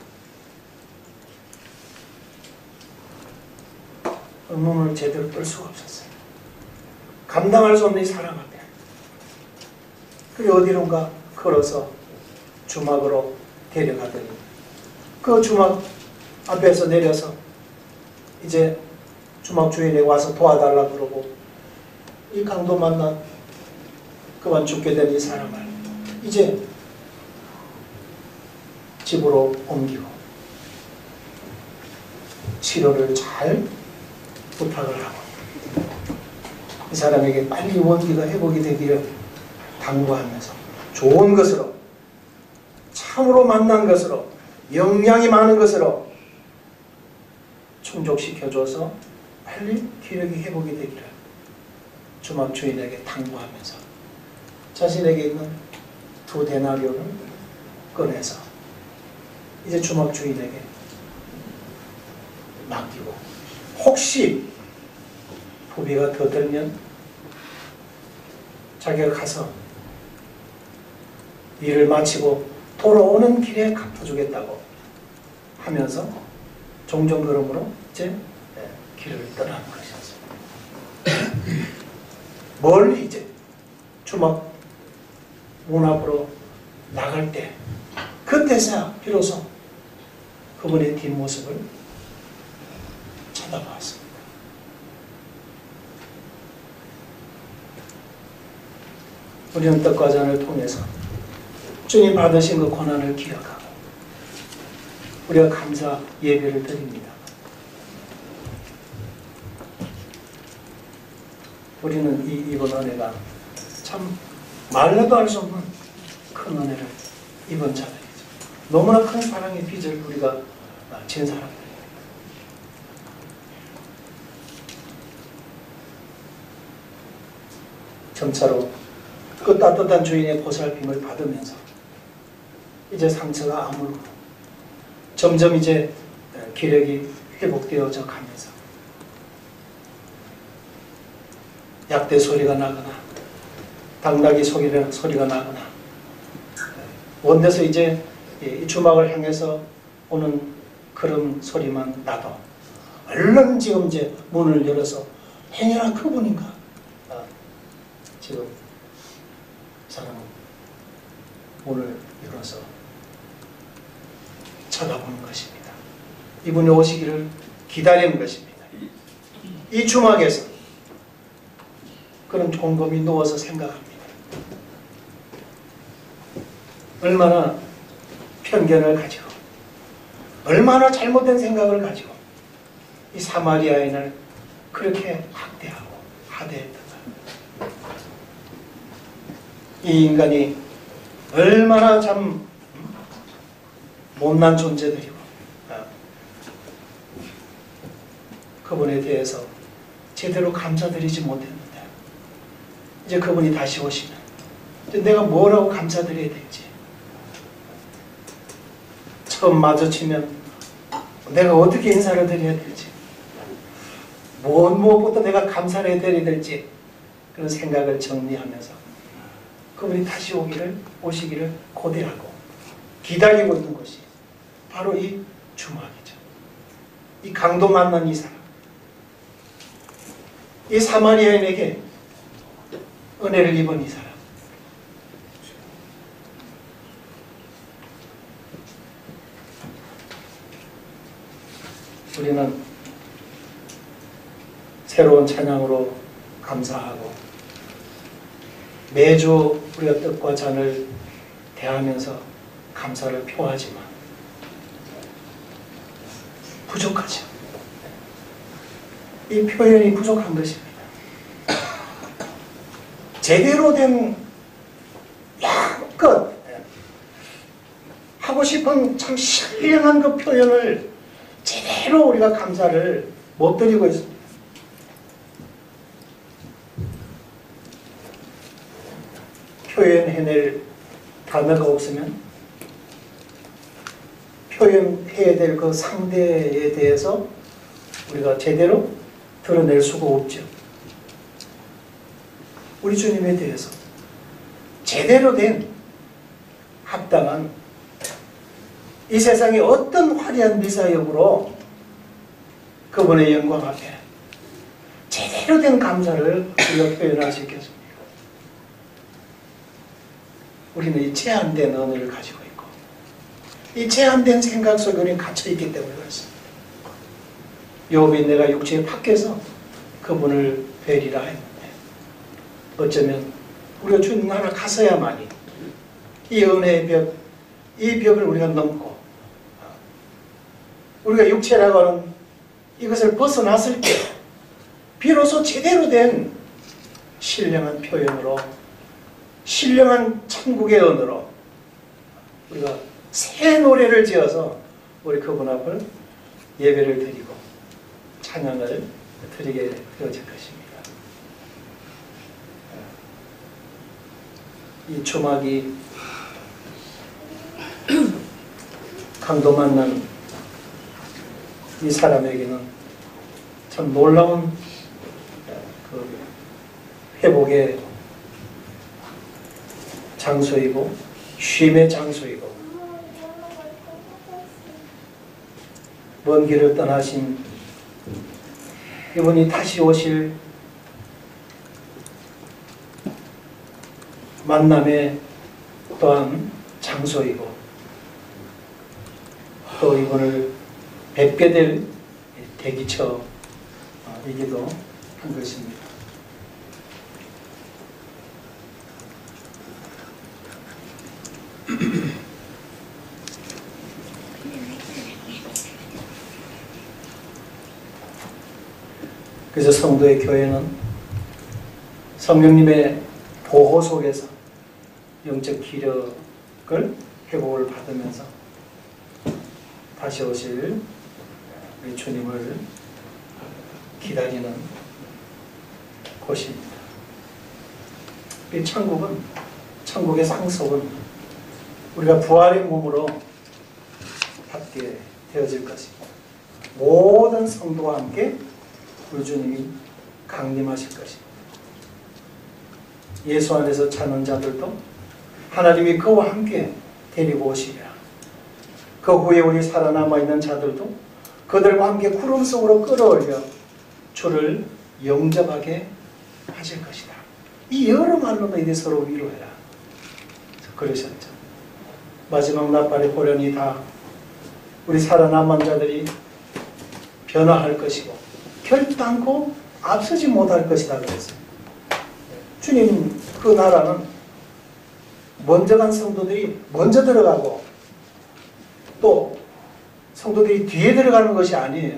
Speaker 2: 눈을 제대로 뜰 수가 없었어요. 감당할 수 없는 이 사랑 앞에. 그리고 어디론가 걸어서 주막으로 데려가더니 그 주막 앞에서 내려서 이제 주막 주인에게 와서 도와달라 그러고 이 강도 만난 그만 죽게 된 이 사람을 이제 집으로 옮기고 치료를 잘 부탁을 하고 이 사람에게 빨리 원기가 회복이 되기를 당부하면서 좋은 것으로 참으로 만난 것으로 영양이 많은 것으로 충족시켜줘서 빨리 기력이 회복이 되기를 주막 주인에게 당부하면서 자신에게 있는 2데나리온을 꺼내서 이제 주막 주인에게 맡기고 혹시 부비가 더 들면 자기가 가서 일을 마치고 돌아오는 길에 갚아주겠다고 하면서 종종 걸음으로 이제 길을 떠나는 것이었습니다. 멀리 이제 주막 문 앞으로 나갈 때 그때서야 비로소 그분의 뒷모습을 쳐다보았습니다. 우리는 떡과 잔을 통해서 주님 받으신 그 고난을 기억하고 우리가 감사 예배를 드립니다. 우리는 이번 은혜가 참 말로도 할 수 없는 큰 은혜를 입은 자들이죠. 너무나 큰 사랑의 빚을 우리가 진 사람들입니다. 점차로 그 따뜻한 주인의 보살핌을 받으면서 이제 상처가 아물고 점점 이제 기력이 회복되어져 가면서 약대 소리가 나거나 당나귀 소리가 나거나 원대서 이제 이 주막을 향해서 오는 그런 소리만 나도 얼른 지금 이제 문을 열어서 행여나 그분인가 지금 사람은 문을 열어서 쳐다보는 것입니다. 이분이 오시기를 기다리는 것입니다. 이 주막에서 그런 곰곰이 누워서 생각합니다. 얼마나 편견을 가지고 얼마나 잘못된 생각을 가지고 이 사마리아인을 그렇게 학대하고 하대했던가. 이 인간이 얼마나 참 못난 존재들이고 그분에 대해서 제대로 감사드리지 못했는데 이제 그분이 다시 오시면 이제 내가 뭐라고 감사드려야 될지 처음 마주치면 내가 어떻게 인사를 드려야 될지 무엇보다 내가 감사를 해드려야 될지 그런 생각을 정리하면서 그분이 다시 오시기를 고대하고 기다리고 있는 것이 바로 이 주막이죠. 이 강도 만난 이 사람, 이 사마리아인에게 은혜를 입은 이 사람, 우리는 새로운 찬양으로 감사하고 매주 우리가 떡과 잔을 대하면서 감사를 표하지만 부족하죠. 이 표현이 부족한 것입니다. 제대로 된 양껏 하고 싶은 참 신령한 그 표현을 제대로 우리가 감사를 못 드리고 있습니다. 표현해낼 단어가 없으면 표현해야 될 그 상대에 대해서 우리가 제대로 드러낼 수가 없죠. 우리 주님에 대해서 제대로 된 합당한 이 세상의 어떤 화려한 미사역으로 그분의 영광 앞에 제대로 된 감사를 우리가 표현할 수 있겠습니까? 우리는 이 제한된 언어를 가지고 있고 이 제한된 생각 속에 우리는 갇혀있기 때문에 그렇습니다. 욥이 내가 육체의 밖에서 그분을 뵈리라 했는데 어쩌면 우리가 주님 나라 가서야만이 이 은혜의 벽, 이 벽을 우리가 넘고 우리가 육체라고 하는 이것을 벗어났을 때 비로소 제대로 된 신령한 표현으로 신령한 천국의 언어로 우리가 새 노래를 지어서 우리 그분 앞을 예배를 드리고 찬양을 드리게 되어질 것입니다. 이 주막이 강도 만난 이 사람에게는 참 놀라운 그 회복의 장소이고 쉼의 장소이고 먼 길을 떠나신 이분이 다시 오실 만남의 또한 장소이고 또 이분을 뵙게 될 대기처이기도 한 것입니다. 그래서 성도의 교회는 성령님의 보호 속에서 영적 기력을 회복을 받으면서 다시 오실 우리 주님을 기다리는 곳입니다. 이 천국의 상속은 우리가 부활의 몸으로 받게 되어질 것입니다. 모든 성도와 함께 우리 주님이 강림하실 것입니다. 예수 안에서 찾는 자들도 하나님이 그와 함께 데리고 오시리라. 그 후에 우리 살아남아 있는 자들도 그들과 함께 구름 속으로 끌어올려 주를 영접하게 하실 것이다. 이 여러 말로 너희들 서로 위로해라. 그러셨죠. 마지막 날발의 호련이 다 우리 살아남은 자들이 변화할 것이고 결단코 앞서지 못할 것이다 그랬어요. 주님 그 나라는 먼저 간 성도들이 먼저 들어가고 또 성도들이 뒤에 들어가는 것이 아니에요.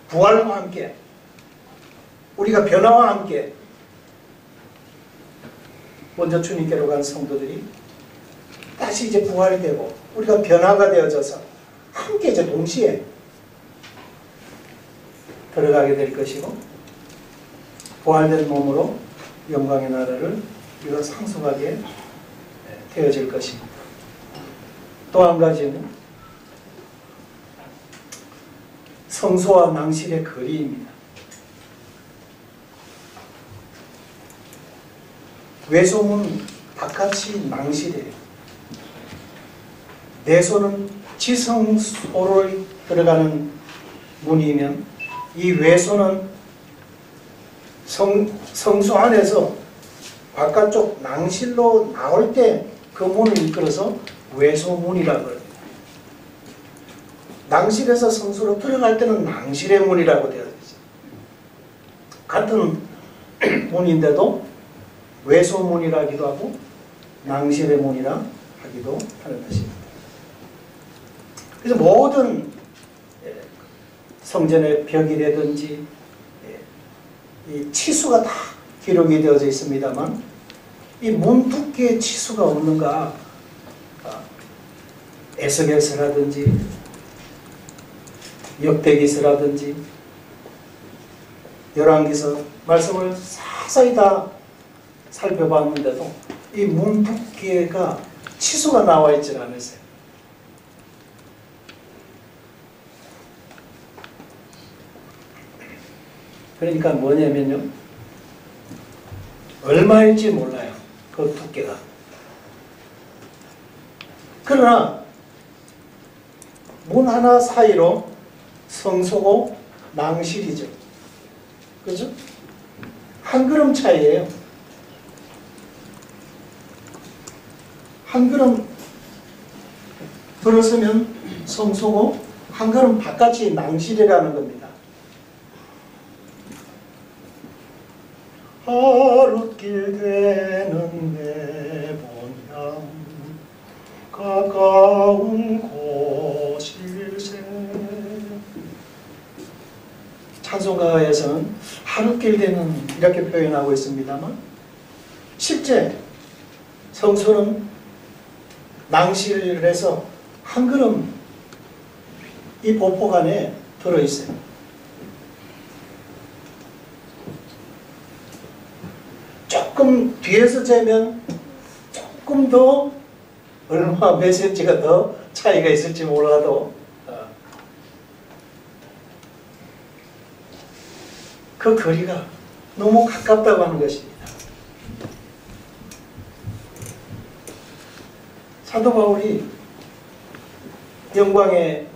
Speaker 2: 부활과 함께 우리가 변화와 함께 먼저 주님께로 간 성도들이 다시 이제 부활이 되고 우리가 변화가 되어져서 함께 이제 동시에 들어가게 될 것이고 부활된 몸으로 영광의 나라를 우리가 상속하게 되어질 것입니다. 또 한 가지는 성소와 낭실의 거리입니다. 외소문 바깥이 낭실이에요. 내소는 지성소로 들어가는 문이면 이 외소는 성소 안에서 바깥쪽 낭실로 나올 때 그 문을 이끌어서 외소문이라고 합니다. 낭실에서 성소로 들어갈 때는 낭실의 문이라고 되어 있어요. 같은 문인데도 외소문이라기도 하고 낭실의 문이라 하기도 하는 것입니다. 그래서 모든 성전의 벽이라든지 이 치수가 다 기록이 되어져 있습니다만 이 문 두께에 치수가 없는가 에스겔서라든지 역대기서라든지 열왕기서 말씀을 자세히 다 살펴봤는데도 이 문 두께가 치수가 나와 있지 않으세요. 그러니까 뭐냐면요, 얼마일지 몰라요. 그 두께가. 그러나 문 하나 사이로 성소고 낭실이죠. 그죠? 한 걸음 차이예요. 한 걸음 들어서면 성소고 한 걸음 바깥이 낭실이라는 겁니다. 하룻길 되는 내 본향 가까운 곳일세. 찬송가에서는 하룻길 되는 이렇게 표현하고 있습니다만 실제 성소는 낭실을 해서 한 걸음 이 보폭 안에 들어있어요. 조금 뒤에서 재면 조금 더 얼마 몇 센치가 더 차이가 있을지 몰라도 그 거리가 너무 가깝다고 하는 것입니다. 사도 바울이 영광의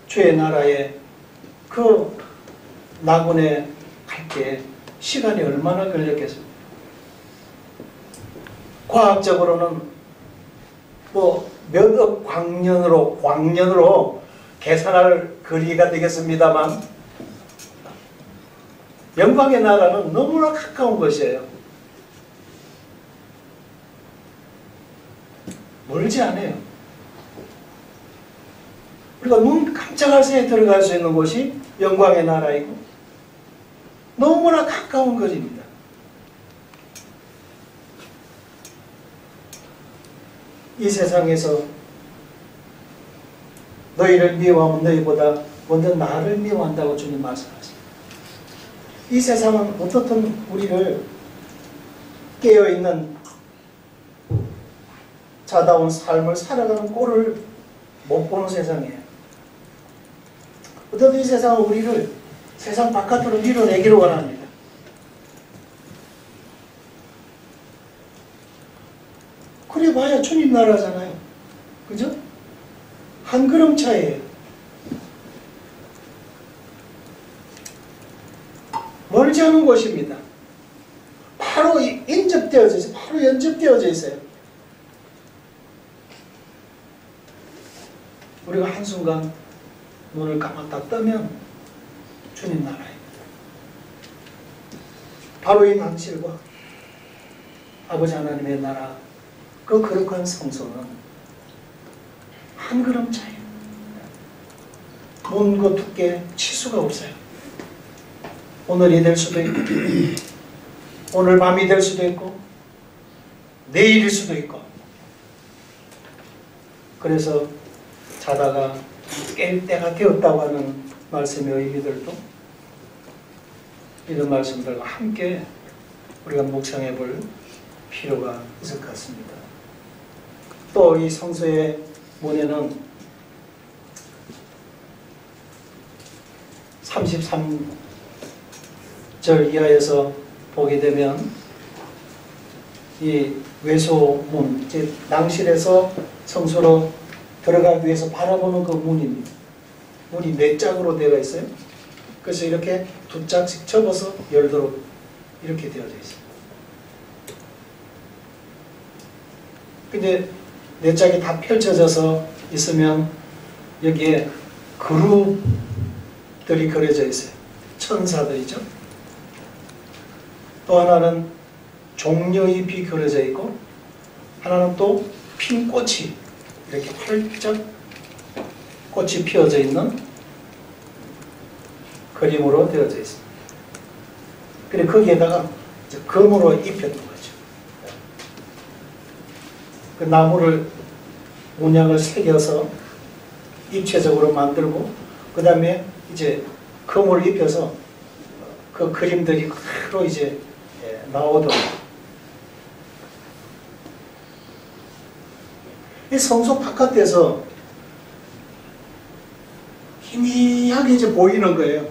Speaker 2: 주의 나라에 그 나군에 갈 때 시간이 얼마나 걸렸겠습니까? 과학적으로는 뭐 몇 억 광년으로 계산할 거리가 되겠습니다만 영광의 나라는 너무나 가까운 것이에요. 멀지 않아요. 우리가 눈 깜짝할 새에 들어갈 수 있는 곳이 영광의 나라이고 너무나 가까운 거리입니다. 이 세상에서 너희를 미워하면 너희보다 먼저 나를 미워한다고 주님 말씀하십니다. 이 세상은 어떻든 우리를 깨어있는 자다운 삶을 살아가는 꼴을 못 보는 세상이에요. 어떻든 이 세상은 우리를 세상 바깥으로 밀어내기를 원합니다. 그래 봐야 주님 나라잖아요. 그죠? 한 걸음 차이에요. 멀지 않은 곳입니다. 바로 인접되어져 있어요. 바로 연접되어져 있어요. 우리가 한순간 눈을 감았다 뜨면 주님 나라입니다. 바로 이 당실과 아버지 하나님의 나라, 그 거룩한 성소는 한 걸음 차이에요. 먼고 두께 치수가 없어요. 오늘이 될 수도 있고 오늘 밤이 될 수도 있고 내일일 수도 있고, 그래서 자다가 깰 때가 되었다고 하는 말씀의 의미들도 이런 말씀들과 함께 우리가 묵상해 볼 필요가 있을 것 같습니다. 또 이 성서의 문에는 33절 이하에서 보게 되면 이 외소문, 즉 낭실에서 성소로 들어가기 위해서 바라보는 그 문입니다. 문이 4짝으로 되어 있어요. 그래서 이렇게 2짝씩 접어서 열도록 이렇게 되어져 있어요. 근데 4짝이 다 펼쳐져서 있으면 여기에 그룹들이 그려져 있어요. 천사들이죠. 또 하나는 종려잎이 그려져 있고, 하나는 또 핀 꽃이 이렇게 활짝 꽃이 피어져 있는 그림으로 되어져 있습니다. 그리고 거기에다가 이제 금으로 입혔던 거죠. 그 나무를 문양을 새겨서 입체적으로 만들고, 그 다음에 이제 금을 입혀서 그 그림들이 그대로 이제 나오도록. 이 성소 바깥에서 희미하게 이제 보이는 거예요.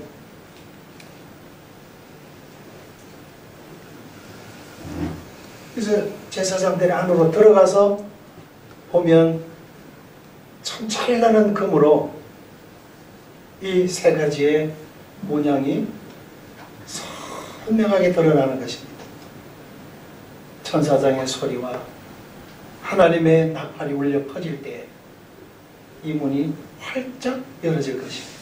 Speaker 2: 그래서 제사장들이 안으로 들어가서 보면 참 찬란한 금으로 이 3가지의 문양이 선명하게 드러나는 것입니다. 천사장의 소리와 하나님의 나팔이 울려 퍼질 때 이 문이 활짝 열어질 것입니다.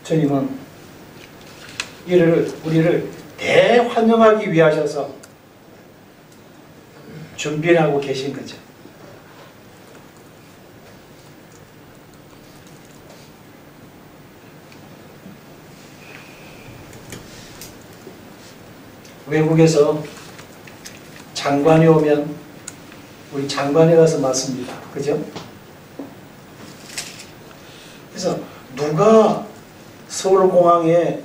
Speaker 2: 주님은 우리를 대환영하기 위하셔서 준비를 하고 계신 거죠. 외국에서 장관이 오면 우리 장관에 가서 맞습니다. 그죠? 그래서 누가 서울공항에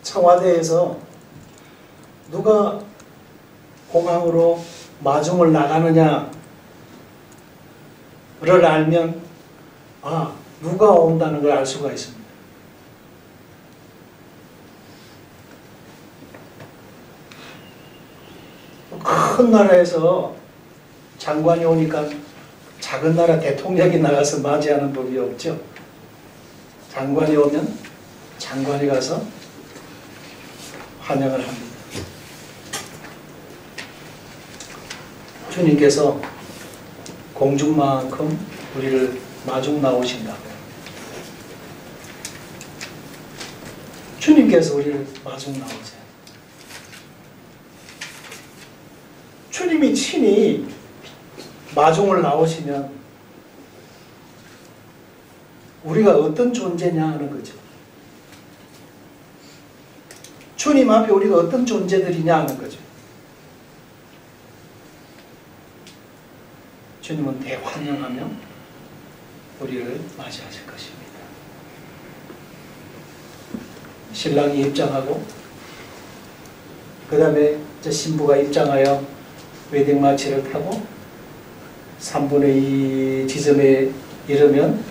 Speaker 2: 청와대에서 누가 공항으로 마중을 나가느냐를 알면 누가 온다는 걸 알 수가 있습니다. 큰 나라에서 장관이 오니까 작은 나라 대통령이 나가서 맞이하는 법이 없죠. 장관이 오면 장관이 가서 환영을 합니다. 주님께서 공중만큼 우리를 마중 나오신다고요. 주님께서 우리를 마중 나오세요. 주님이 친히 마중을 나오시면 우리가 어떤 존재냐 하는 거죠. 주님 앞에 우리가 어떤 존재들이냐 하는 거죠. 주님은 대환영하며 우리를 맞이하실 것입니다. 신랑이 입장하고 그 다음에 신부가 입장하여 웨딩마치를 타고 3분의 2 지점에 이르면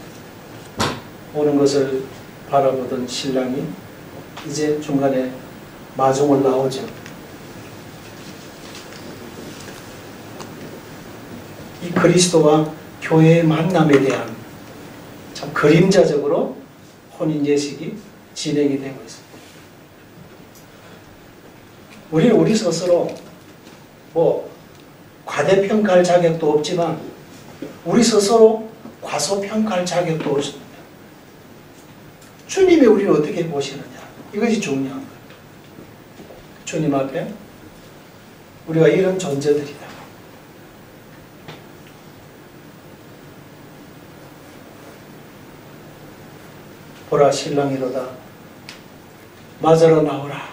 Speaker 2: 오는 것을 바라보던 신랑이 이제 중간에 마중을 나오죠. 이 그리스도와 교회의 만남에 대한 참 그림자적으로 혼인 예식이 진행이 되고 있습니다. 우리는 우리 스스로 뭐 과대평가할 자격도 없지만 우리 스스로 과소평가할 자격도 없습니다. 주님이 우리를 어떻게 보시느냐, 이것이 중요한 거예요. 주님 앞에 우리가 이런 존재들이다. 보라 신랑이로다 맞으러 나오라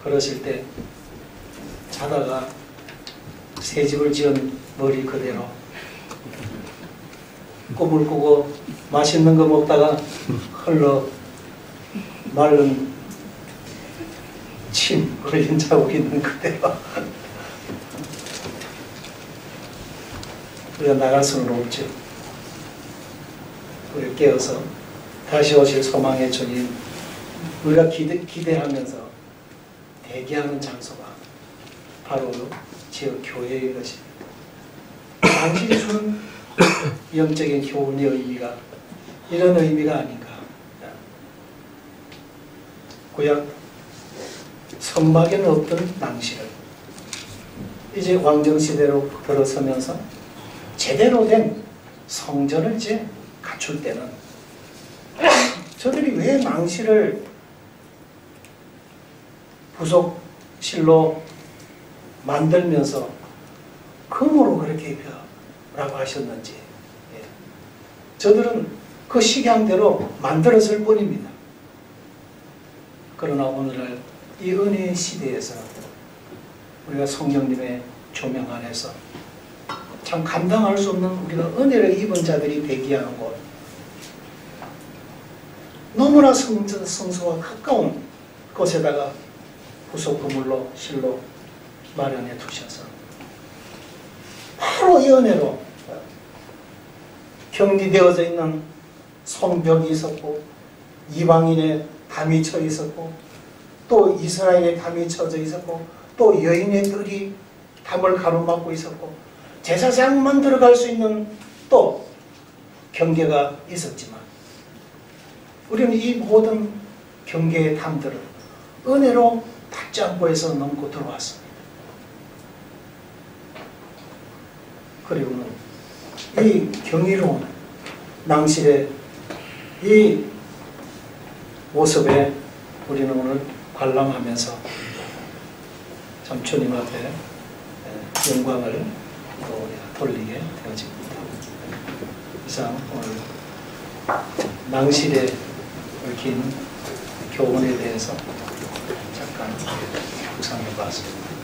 Speaker 2: 그러실 때 자다가 새 집을 지은 머리 그대로 꿈을 꾸고 맛있는 거 먹다가 흘러 마른 침 흘린 자국 있는 그대로 우리가 나갈 수는 없죠. 우리 깨어서 다시 오실 소망의 주님 우리가 기대하면서 대기하는 장소가 바로 지역 교회의 것입니다. 당신이 주는 영적인 교훈의 의미가 이런 의미가 아닌가. 구약 성막에는 없던 낭실을 이제 왕정시대로 들어서면서 제대로 된 성전을 이제 갖출 때는 저들이 왜 낭실을 부속실로 만들면서 금으로 그렇게 입혀라고 하셨는지 저들은 그 식양대로 만들었을 뿐입니다. 그러나 오늘날 이 은혜의 시대에서 우리가 성령님의 조명 안에서 참 감당할 수 없는 우리가 은혜를 입은 자들이 대기하는 곳 너무나 성소와 가까운 곳에다가 부속 건물로 실로 마련해 두셔서 바로 이 은혜로 격리되어져 있는 성벽이 있었고 이방인의 담이 쳐 있었고 또 이스라엘의 담이 쳐져 있었고 또 여인의 뜰이 담을 가로막고 있었고 제사장만 들어갈 수 있는 또 경계가 있었지만 우리는 이 모든 경계의 담들을 은혜로 탁장고에서 넘고 들어왔습니다. 그리고는 이 경이로운 낭실의 이 모습에 우리는 오늘 관람하면서 참 주님 앞에 영광을 또 돌리게 되어집니다. 이상 오늘 낭실에 얽힌 교훈에 대해서 잠깐 묵상해 봤습니다.